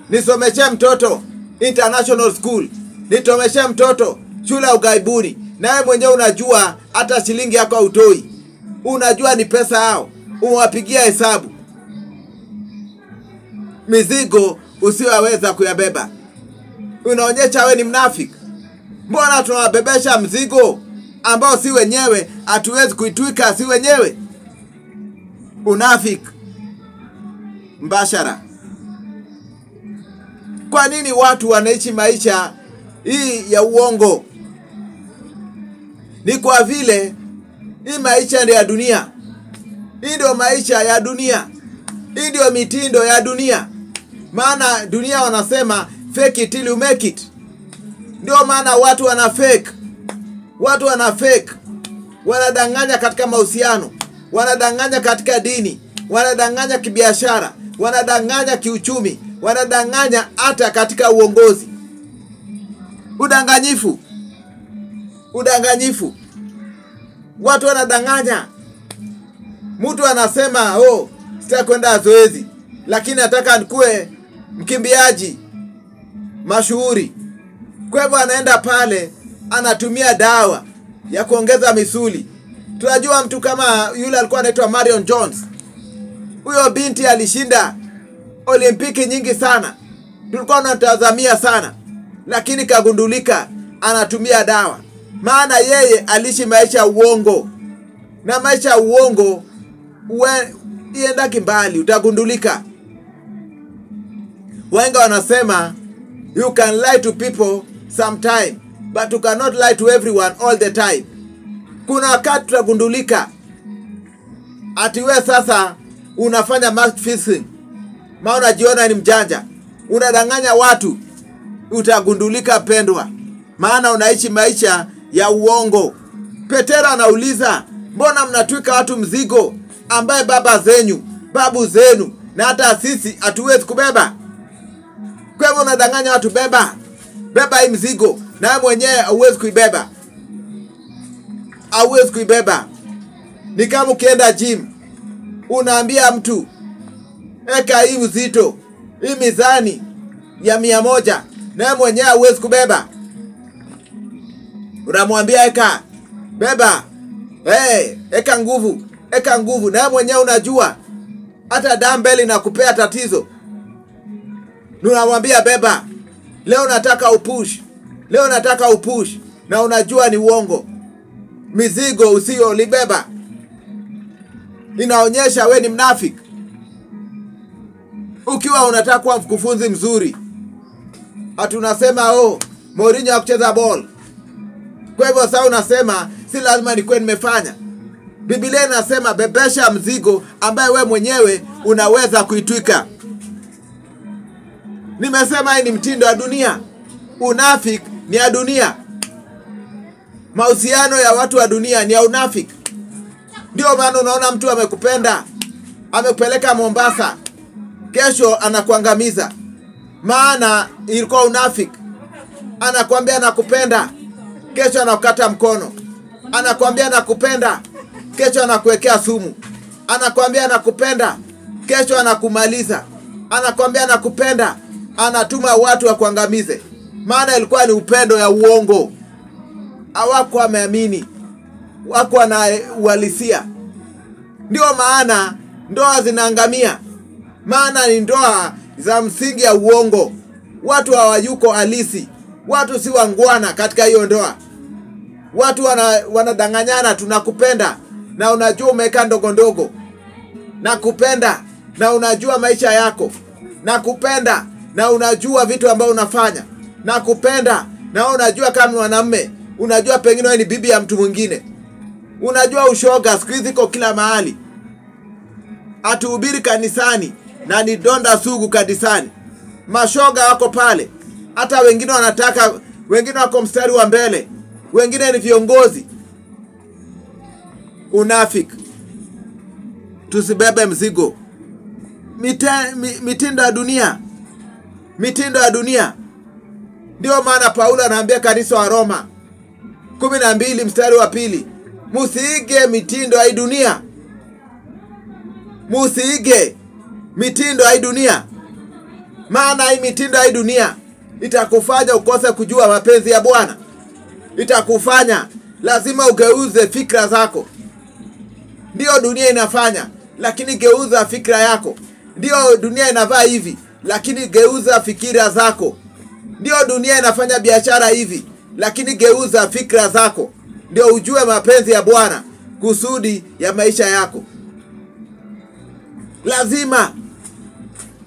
Nisomeshe mtoto international school, nisomeshe mtoto shule ya ughaibuni, nawe mwenyewe unajua hata shilingi yako utoi, unajua ni pesa yao, unawapigia hesabu mizigo usioweza kuyabeba. Unaonyesha wewe ni mnafiki. Mbona tunawabebesha mzigo ambao si wenyewe hatuwezi kuitwika si wenyewe? Unafiki mbashara. Kwa nini watu wanaishi maisha hii ya uongo? Ni kwa vile hii maisha ndio ya dunia. Hii ndio maisha ya dunia. Hii ndio mitindo ya dunia. Maana dunia wanasema fake it till you make it. Ndio maana watu wana fake. Wanadanganya katika mahusiano, wanadanganya katika dini, wanadanganya kibiashara, wanadanganya kiuchumi, wanadanganya hata katika uongozi. Udanganyifu. Watu wanadanganya. Mtu anasema, sitaki kwenda zoezi, lakini nataka nikuwe mkimbiaji mashuhuri. Kwa hivyo anaenda pale, anatumia dawa ya kuongeza misuli. Tunajua mtu kama yule alikuwa anaitwa Marion Jones. Huyo binti alishinda Olimpiki nyingi sana, tulikuwa tunatazamia sana, lakini kagundulika anatumia dawa. Maana yeye aliishi maisha ya uongo, na maisha ya uongo ienda kimbali, utagundulika. Wengi wanasema you can lie to people sometime, but you cannot lie to everyone all the time. Kuna wakati tutagundulika ati wewe sasa unafanya match fixing, maana unajiona ni mjanja, unadanganya watu. Utagundulika pendwa, maana unaishi maisha ya uongo. Petero anauliza, mbona mnatwika watu mzigo ambaye babu zenu na hata sisi hatuwezi kubeba? Kwa hivyo unadanganya watu, beba hii mzigo, na mwenyewe hauwezi kuibeba. Ni kama ukienda gym, unaambia mtu eka hii uzito, hii mizani ya 100, na mwenyewe hauwezi kubeba. Unamwambia beba, eka nguvu, na mwenyewe unajua hata dumbbell inakupea tatizo. Unamwambia beba, leo nataka upush, na unajua ni uongo. Mizigo usiolibeba inaonyesha we ni mnafiki. Ukiwa unataka kuwa mkufunzi mzuri, hatunasema Mourinho hakucheza ball, kwa hivyo sasa unasema si lazima nikuwe nimefanya. Biblia inasema bebesha mzigo ambaye we mwenyewe unaweza kuitwika. Nimesema hii ni mtindo wa dunia. Unafiki ni ya dunia. Mahusiano ya watu wa dunia ni ya unafiki. Ndio maana unaona mtu amekupenda, amekupeleka Mombasa, kesho anakuangamiza. Maana ilikuwa unafiki. Anakuambia nakupenda, kesho anakukata mkono. Anakuambia nakupenda, kesho anakuwekea sumu. Anakuambia nakupenda, kesho anakumaliza. Anakuambia nakupenda, anatuma watu wa kuangamize. Maana ilikuwa ni upendo ya uongo. Hawako wameamini, wako na uhalisia. Ndio maana ndoa zinaangamia. Maana ni ndoa za msingi ya uongo. Watu hawayuko halisi. Watu si wangwana katika hiyo ndoa. Watu wanadanganyana, tunakupenda, na unajua umeweka ndogo ndogo. Nakupenda na unajua maisha yako. Nakupenda na unajua vitu ambavyo unafanya. Nakupenda na unajua kama mwanamume, unajua pengine wewe ni bibi ya mtu mwingine. Unajua ushoga siku hizi iko kila mahali. Atuhubiri kanisani na ni donda sugu kanisani. Mashoga wako pale. Hata wengine wanataka, wengine wako mstari wa mbele. Wengine ni viongozi. Unafiki. Tusibebe mzigo. Mitindo ya dunia. Mitindo ya dunia. Ndio maana Paulo anaambia kanisa wa Roma 12 mstari wa 2, msiige mitindo ya dunia. Msiige mitindo ya dunia. Maana hii mitindo ya dunia itakufanya ukose kujua mapenzi ya Bwana. Itakufanya lazima ugeuze fikra zako. Ndio dunia inafanya, lakini geuza fikra yako. Ndio dunia inavaa hivi, lakini geuza fikira zako. Ndio dunia inafanya biashara hivi, lakini geuza fikra zako. Ndio ujue mapenzi ya Bwana, kusudi ya maisha yako. Lazima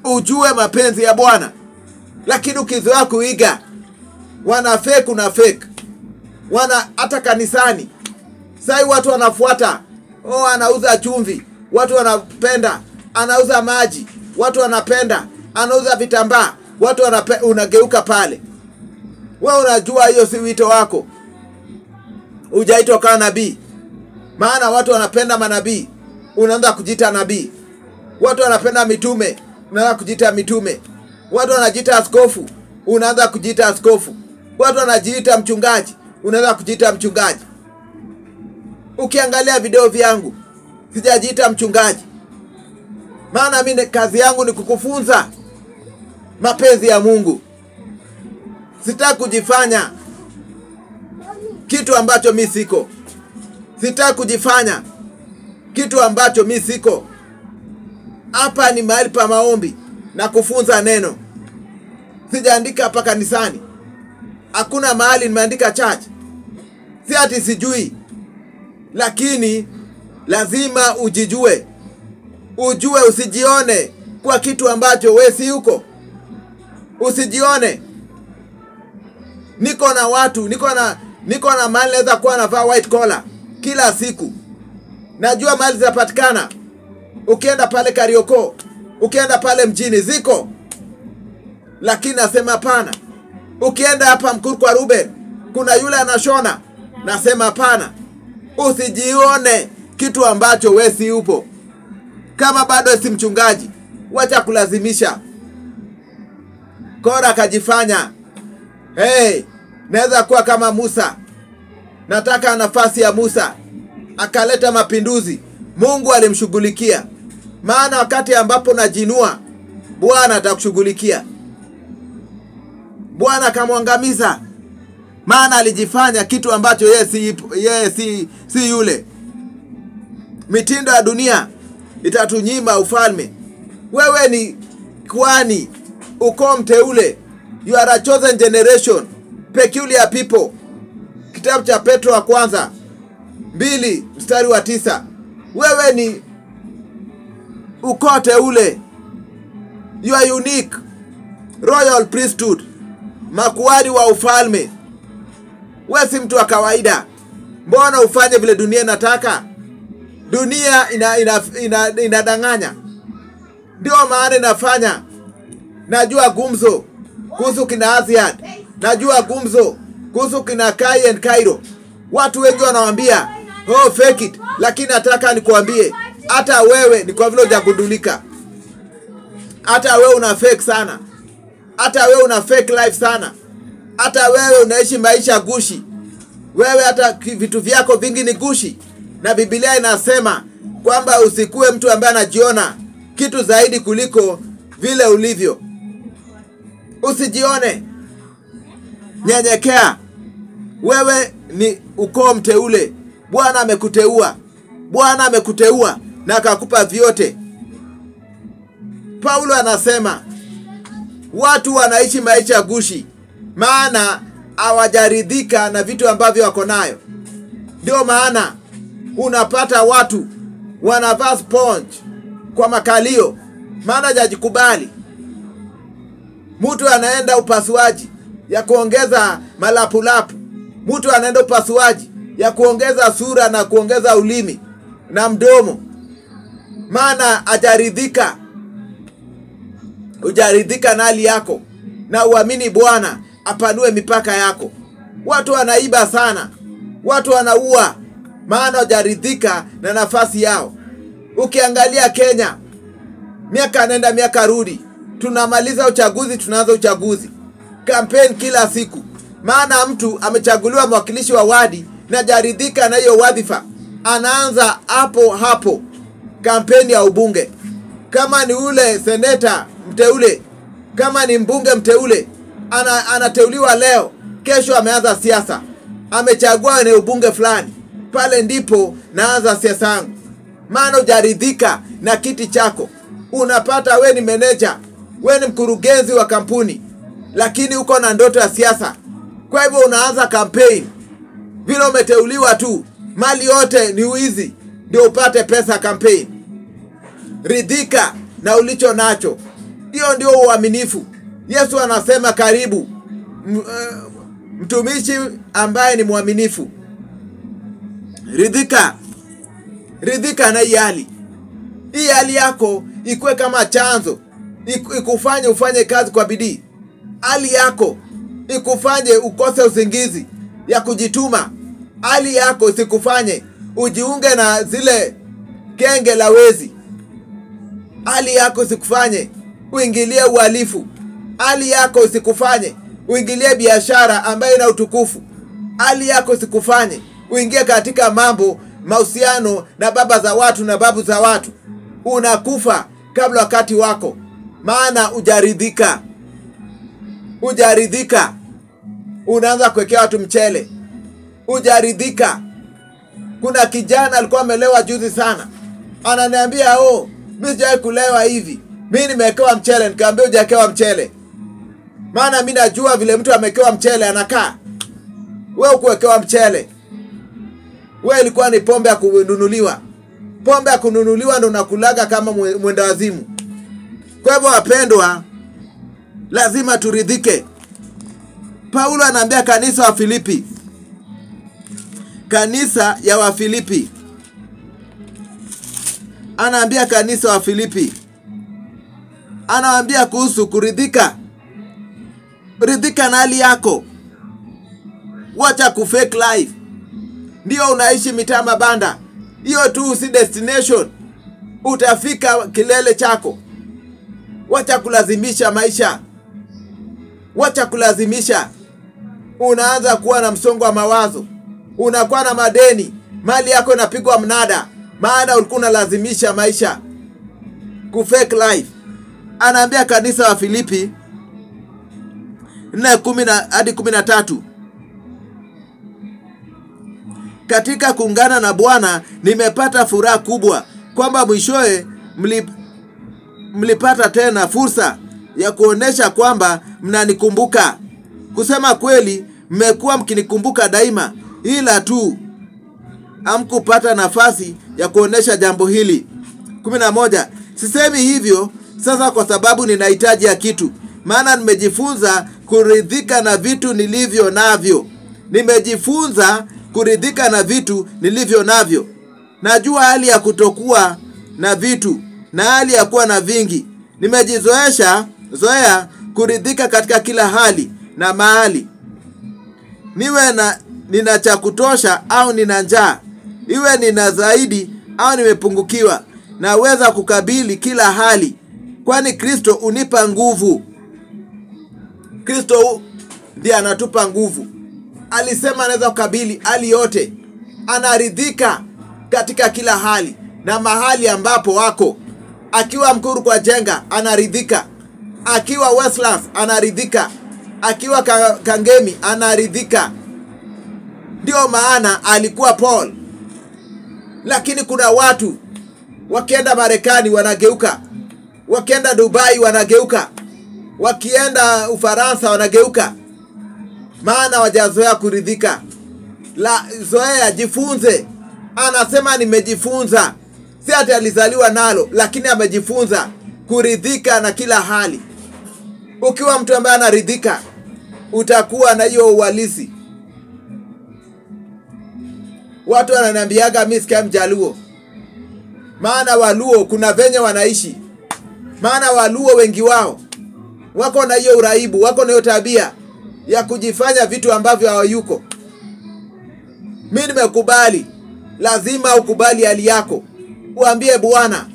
ujue mapenzi ya Bwana. Lakini ukizoea kuiga, wana fake una fake. Wana hata kanisani. Sasa watu wanafuata, anauza chumvi, watu wanapenda, anauza maji, watu wanapenda, anauza vitambaa, watu unageuka pale. Wewe unajua hiyo si wito wako. Hujaitwa kama nabii. Maana watu wanapenda manabii, unaanza kujiita nabii. Watu wanapenda mitume, unaanza kujiita mitume. Watu wanajiita askofu, unaanza kujiita askofu. Watu wanajiita mchungaji, unaanza kujiita mchungaji. Ukiangalia video vyangu, sijajiita mchungaji. Maana mimi kazi yangu ni kukufunza mapenzi ya Mungu. Sitaki kujifanya kitu ambacho mimi siko. Sitaki kujifanya kitu ambacho mimi siko. Hapa ni mahali pa maombi na kufunza neno. Sijaandika hapa kanisani. Hakuna mahali nimeandika church. Si ati sijui. Lakini lazima ujijue. Ujue, usijione kwa kitu ambacho wewe si uko. Usijione. Niko na watu, niko na mahali naweza kuwa navaa white collar kila siku. Najua mahali zinapatikana. Ukienda pale Karioko, ukienda pale mjini ziko. Lakini nasema hapana. Ukienda hapa Mkuru kwa Ruben, kuna yule anashona. Nasema hapana. Usijione kitu ambacho wewe si upo. Kama bado si mchungaji, wacha kulazimisha. Kora akajifanya, naweza kuwa kama Musa. Nataka nafasi ya Musa. Akaleta mapinduzi. Mungu alimshughulikia. Maana wakati ambapo najinua, Bwana atakushughulikia. Bwana akamwangamiza. Maana alijifanya kitu ambacho yeye si yule. Mitindo ya dunia itatunyima ufalme. Wewe ni kwani ukoo mteule. You are a chosen generation, peculiar people. Kitabu cha Petro wa kwanza 2 mstari wa 9. Wewe ni ukoo teule. You are unique, royal priesthood, makuhani wa ufalme. Wewe si mtu wa kawaida. Mbona ufanye vile dunia inataka? Dunia inadanganya. Ndio maana inafanya. Najua gumzo kuhusu kina Aziad. Najua gumzo kuhusu kina Kai and Cairo. Watu wengi wanawaambia, fake it. Lakini nataka nikuambie, hata wewe ni kwa vile hujagundulika. Hata wewe una fake sana. Hata wewe una fake life sana. Hata wewe unaishi maisha gushi. Wewe hata vitu vyako vingi ni gushi. Na Biblia inasema kwamba usikue mtu ambaye anajiona kitu zaidi kuliko vile ulivyo. Usijione. Nyenyekea. Wewe ni ukoo mteule. Bwana amekuteua. Bwana amekuteua na akakupa vyote. Paulo anasema watu wanaishi maisha gushi, maana hawajaridhika na vitu ambavyo wako nayo. Ndio maana unapata watu wanavaa sponge kwa makalio, maana hajajikubali. Mtu anaenda upasuaji ya kuongeza malapulapu. Mtu anaenda upasuaji ya kuongeza sura na kuongeza ulimi na mdomo, maana hajaridhika. Hujaridhika na hali yako, na uamini Bwana apanue mipaka yako. Watu wanaiba sana, watu wanaua, maana hujaridhika na nafasi yao. Ukiangalia Kenya, miaka nenda miaka rudi, tunamaliza uchaguzi, tunaanza uchaguzi, campaign kila siku. Maana mtu amechaguliwa mwakilishi wa wadi na hajaridhika na hiyo wadhifa, anaanza hapo kampeni ya ubunge. Kama ni ule seneta mteule, kama ni mbunge mteule, anateuliwa leo, kesho ameanza siasa. Amechagua ni ubunge fulani, pale ndipo naanza siasa yangu. Maana hujaridhika na kiti chako. Unapata we ni manager, we ni mkurugenzi wa kampuni, lakini uko na ndoto ya siasa. Kwa hivyo unaanza campaign vile umeteuliwa tu, mali yote ni uizi ndio upate pesa campaign. Ridhika na ulicho nacho. Hiyo ndio uaminifu. Yesu anasema karibu mtumishi ambaye ni mwaminifu. Ridhika na hali. Hii hali yako ikuwe kama chanzo, ikufanye ufanye kazi kwa bidii. Hali yako ikufanye ukose usingizi ya kujituma. Hali yako isikufanye ujiunge na zile genge la wezi. Hali yako isikufanye uingilie uhalifu. Hali yako isikufanye uingilie biashara ambayo ina utukufu. Hali yako isikufanye uingie katika mambo mahusiano na baba za watu na babu za watu. Unakufa kabla wakati wako, maana hujaridhika. Unaanza kuwekea watu mchele. Hujaridhika. Kuna kijana alikuwa amelewa juzi sana, ananiambia mimi sijawahi kulewa hivi, mimi nimewekewa mchele. Nikamwambia hujawekewa mchele, maana mimi najua vile mtu amewekewa mchele anakaa. Wewe ukuwekewa mchele, wewe ilikuwa ni pombe ya kununuliwa. Pombe ya kununuliwa ndo unakulaga kama mwenda wazimu. Kwa hivyo wapendwa, lazima turidhike. Paulo anaambia kanisa wa Filipi, kanisa ya wa Filipi, anaambia kanisa wa Filipi, anawaambia kuhusu kuridhika. Ridhika na hali yako. Wacha kufake life. Ndio unaishi mitaa mabanda, hiyo tu si destination. Utafika kilele chako. Wacha kulazimisha maisha. Wacha kulazimisha. Unaanza kuwa na msongo wa mawazo, unakuwa na madeni, mali yako inapigwa mnada, maana ulikuwa unalazimisha maisha, kufake life. Anaambia kanisa wa Filipi 4:10 hadi 13, katika kuungana na Bwana nimepata furaha kubwa kwamba mwishowe mlipata tena fursa ya kuonesha kwamba mnanikumbuka. Kusema kweli, mmekuwa mkinikumbuka daima, ila tu hamkupata nafasi ya kuonesha jambo hili. 11, sisemi hivyo sasa kwa sababu ninahitaji ya kitu, maana nimejifunza kuridhika na vitu nilivyo navyo. Nimejifunza kuridhika na vitu nilivyo navyo. Najua hali ya kutokuwa na vitu na hali ya kuwa na vingi. Nimejizoea kuridhika katika kila hali na mahali. Niwe nina cha kutosha au nina njaa, iwe nina zaidi au nimepungukiwa, naweza kukabili kila hali, kwani Kristo unipa nguvu. Kristo ndiye anatupa nguvu. Alisema anaweza kukabili hali yote. Anaridhika katika kila hali na mahali ambapo wako. Akiwa Mkuru kwa Jenga anaridhika, akiwa Westlands anaridhika, akiwa Kangemi anaridhika. Ndio maana alikuwa Paul. Lakini kuna watu wakienda Marekani wanageuka, wakienda Dubai wanageuka, wakienda Ufaransa wanageuka, maana wajazoea kuridhika. Zoea, jifunze Anasema nimejifunza. Si ati alizaliwa nalo, lakini amejifunza kuridhika na kila hali. Ukiwa mtu ambaye anaridhika, utakuwa na hiyo uhalisi. Watu wananiambiaga mimi sikia Mjaluo. Maana Waluo kuna venye wanaishi. Maana Waluo wengi wao wako na hiyo uraibu, wako na hiyo tabia ya kujifanya vitu ambavyo hawayuko. Mimi nimekubali. Lazima ukubali hali yako. Uambie Bwana,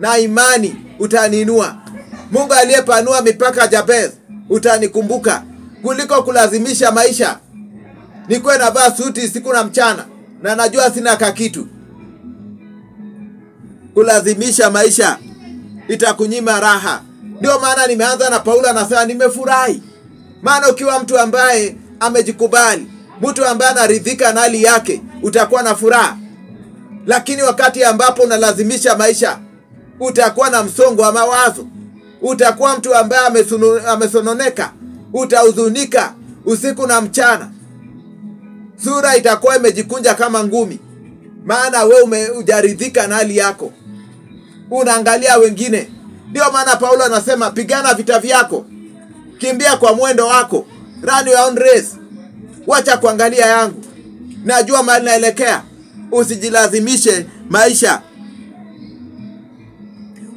na imani utaniinua. Mungu aliyepanua mipaka Jabez, utanikumbuka. Kuliko kulazimisha maisha nikuwe navaa suti siku na mchana na najua sina kakitu. Kulazimisha maisha itakunyima raha. Ndio maana nimeanza na Paulo anasema nimefurahi. Maana ukiwa mtu ambaye amejikubali, mtu ambaye anaridhika na hali yake, utakuwa na furaha. Lakini wakati ambapo unalazimisha maisha, utakuwa na msongo wa mawazo. Utakuwa mtu ambaye amesononeka, utahuzunika usiku na mchana. Sura itakuwa imejikunja kama ngumi. Maana wewe hujaridhika na hali yako. Unaangalia wengine. Ndio maana Paulo anasema pigana vita vyako. Kimbia kwa mwendo wako. Run your own race. Wacha kuangalia yangu. Najua mahali naelekea. Usijilazimishe maisha.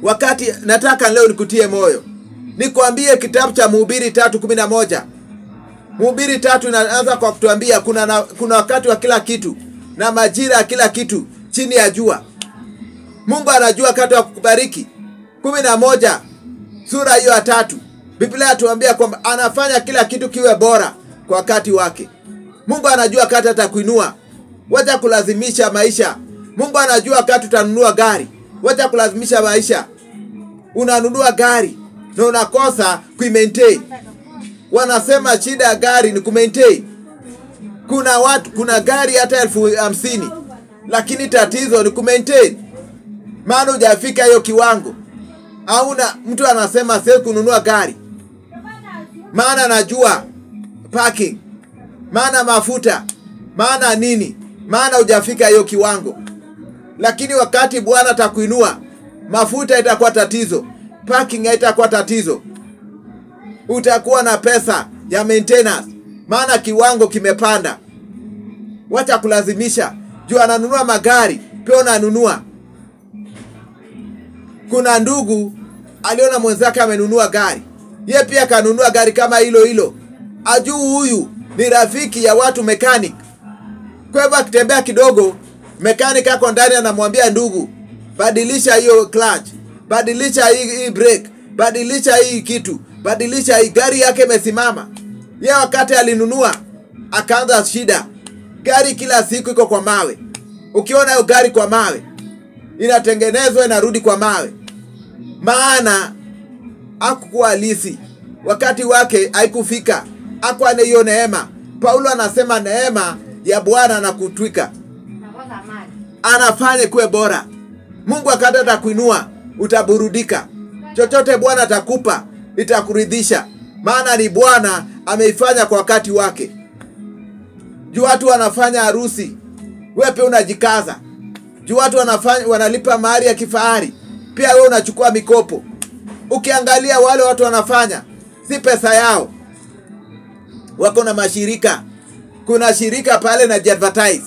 Wakati nataka leo nikutie moyo. Nikwambie kitabu cha Mhubiri 3:11. Mhubiri 3 inaanza kwa kutuambia kuna wakati wa kila kitu na majira ya kila kitu chini ya jua. Mungu anajua wakati wa kukubariki. 11 sura hiyo ya 3. Biblia inatuambia kwamba anafanya kila kitu kiwe bora kwa wakati wake. Mungu anajua wakati atakuinua. Wacha kulazimisha maisha. Mungu anajua wakati utanunua gari. Wacha kulazimisha maisha. Unanunua gari na unakosa kuimaintain. Wanasema shida ya gari ni kumaintain. Kuna gari hata 50,000 lakini tatizo ni kumaintain. Maana hujafika hiyo kiwango. Hauna mtu anasema sasa kununua gari. Maana anajua parking. Maana mafuta. Maana nini? Maana hujafika hiyo kiwango. Lakini wakati Bwana atakuinua, mafuta itakuwa tatizo. Parking haitakuwa tatizo. Utakuwa na pesa ya maintenance. Maana kiwango kimepanda. Wacha kulazimisha. Juu ananunua magari, pia unanunua. Kuna ndugu aliona mwenzake amenunua gari. Yeye pia kanunua gari kama hilo. Ajuu huyu ni rafiki ya watu mechanic. Kwa hivyo akitembea kidogo, mechanic yako ndani anamwambia ndugu, badilisha hiyo clutch, badilisha hii brake, badilisha hii kitu, badilisha hii. Gari yake imesimama. Yeye wakati alinunua akaanza shida. Gari kila siku iko kwa mawe. Ukiona hiyo gari kwa mawe, inatengenezwa inarudi kwa mawe. Maana hakukuwa halisi. Wakati wake haikufika. Hakuwa na hiyo neema. Paulo anasema neema ya Bwana anakutwika. Anafanya kuwe bora. Mungu akata atakuinua, utaburudika. Chochote Bwana atakupa, itakuridhisha. Maana ni Bwana ameifanya kwa wakati wake. Juu watu wanafanya harusi, wewe pia unajikaza. Juu watu wanalipa mahari ya kifahari, pia wewe unachukua mikopo. Ukiangalia wale watu wanafanya, si pesa yao. Wako na mashirika. Kuna shirika pale na advertise.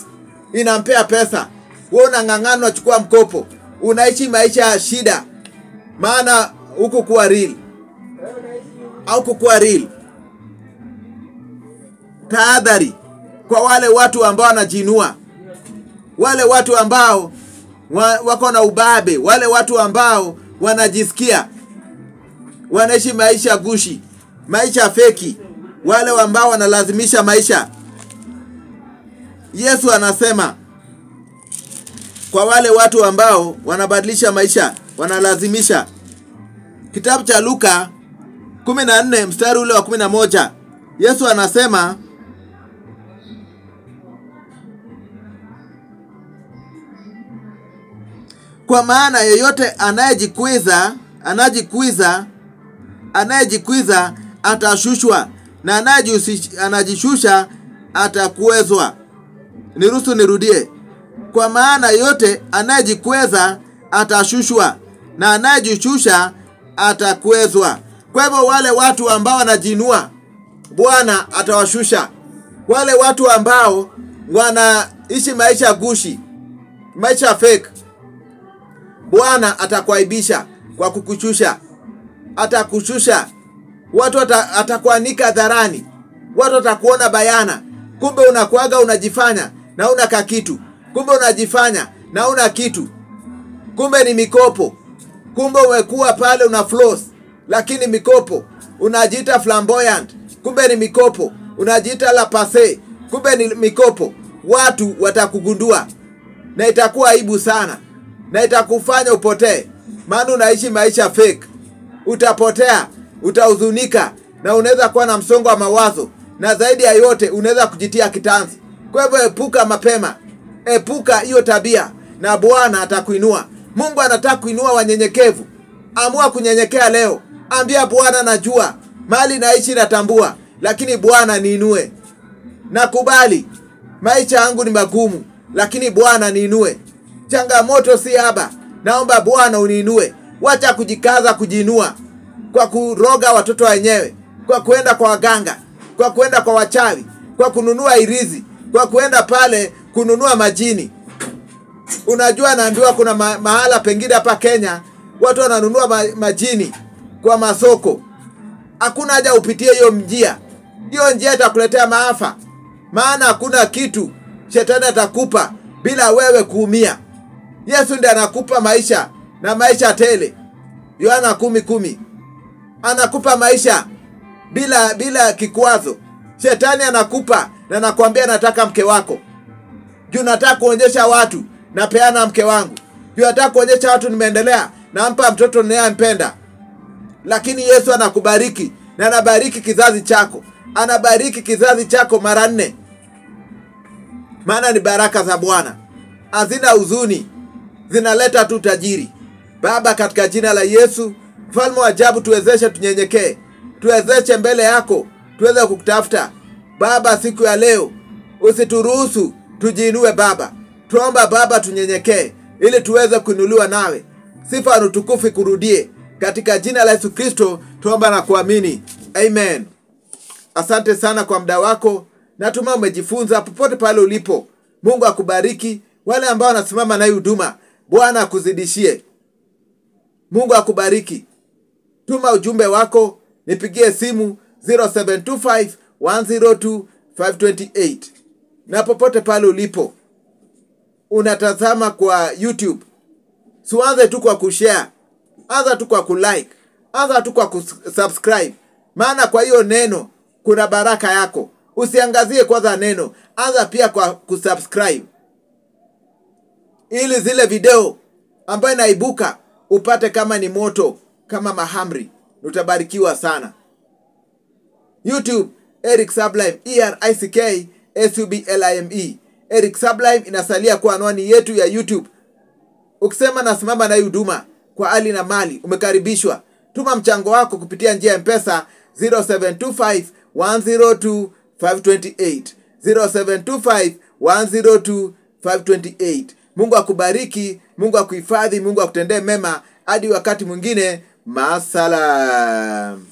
Inampea pesa. Wewe unang'ang'ana unachukua mkopo. Unaishi maisha ya shida. Maana huku kuwa real. Au kukuwa real. Tahadhari kwa wale watu ambao wanajinua. Wale watu ambao wako na ubabe. Wale watu ambao wanajisikia. Wanaishi maisha gushi. Maisha feki. Wale ambao wanalazimisha maisha. Yesu anasema kwa wale watu ambao wanabadilisha maisha, wanalazimisha. Kitabu cha Luka 14 mstari ule wa 11. Yesu anasema kwa maana yeyote anayejikwiza atashushwa, na anajishusha atakuwezwa. Niruhusu nirudie. Kwa maana yote anayejikweza atashushwa, na anayejishusha atakwezwa. Kwa hivyo wale watu ambao wanajinua, Bwana atawashusha. Wale watu ambao wanaishi maisha gushi, maisha fake, Bwana atakwaibisha kwa kukushusha. Atakushusha. Watu atakuanika hadharani. Watu watakuona bayana. Kumbe unakuaga unajifanya na una kakitu. Kumbe unajifanya na una kitu. Kumbe ni mikopo. Kumbe umekuwa pale una floss, lakini mikopo. Unajiita flamboyant. Kumbe ni mikopo. Unajiita la passe. Kumbe ni mikopo. Watu watakugundua. Na itakuwa aibu sana. Na itakufanya upotee. Maana unaishi maisha fake. Utapotea, utahuzunika, na unaweza kuwa na msongo wa mawazo, na zaidi ya yote unaweza kujitia kitanzi. Kwa hivyo epuka mapema. Epuka hiyo tabia, na Bwana atakuinua. Mungu anataka kuinua wanyenyekevu. Amua kunyenyekea leo. Ambia Bwana, najua mali naishi natambua, lakini Bwana niinue. Nakubali maisha yangu ni magumu, lakini Bwana niinue. Changamoto si haba, naomba Bwana uniinue. Wacha kujikaza kujiinua kwa kuroga watoto wenyewe, kwa kuenda kwa waganga, kwa kuenda kwa wachawi, kwa kununua irizi, kwa kuenda pale kununua majini. Unajua, naambiwa kuna mahala pengine hapa Kenya watu wananunua majini kwa masoko. Hakuna haja upitie hiyo njia. Hiyo njia itakuletea maafa. Maana hakuna kitu shetani atakupa bila wewe kuumia. Yesu ndiye anakupa maisha, na maisha tele. Yohana 10:10. Anakupa maisha bila kikwazo. Shetani anakupa na anakuambia nataka mke wako. Juu nataka kuonyesha watu napeana mke wangu. Juu nataka kuonyesha watu nimeendelea, nampa mtoto ninayempenda. Lakini Yesu anakubariki, na anabariki kizazi chako. Anabariki kizazi chako mara 4. Maana ni baraka za Bwana. Hazina huzuni, zinaleta tu tajiri. Baba, katika jina la Yesu, Mfalme wa ajabu, tuwezeshe tunyenyekee. Tuwezeshe mbele yako, tuweze kukutafuta. Baba, siku ya leo, usituruhusu tujiinue Baba. Tuomba Baba tunyenyekee, ili tuweze kuinuliwa nawe. Sifa na utukufu kurudie. Katika jina la Yesu Kristo, tuomba na kuamini. Amen. Asante sana kwa muda wako. Natumai umejifunza popote pale ulipo. Mungu akubariki. Wale ambao wanasimama na huduma, Bwana akuzidishie. Mungu akubariki. Tuma ujumbe wako, nipigie simu 0725 102 528. Na popote pale ulipo unatazama kwa YouTube, sianze tu kwa kushare, anza tu kwa kulike, anza tu kwa kusubscribe. Maana kwa hiyo neno kuna baraka yako. Usiangazie kwanza neno, anza pia kwa kusubscribe, ili zile video ambayo inaibuka upate kama ni moto, kama mahamri. Utabarikiwa sana. YouTube, Eric Sublime, ERICK Eric Sublime inasalia kwa anwani yetu ya YouTube. Ukisema nasimama na huduma kwa hali na mali, umekaribishwa. Tuma mchango wako kupitia njia ya M-Pesa 0725 102 528. 0725 102 528. Mungu akubariki, Mungu akuhifadhi, Mungu akutendee mema. Hadi wakati mwingine, masalam.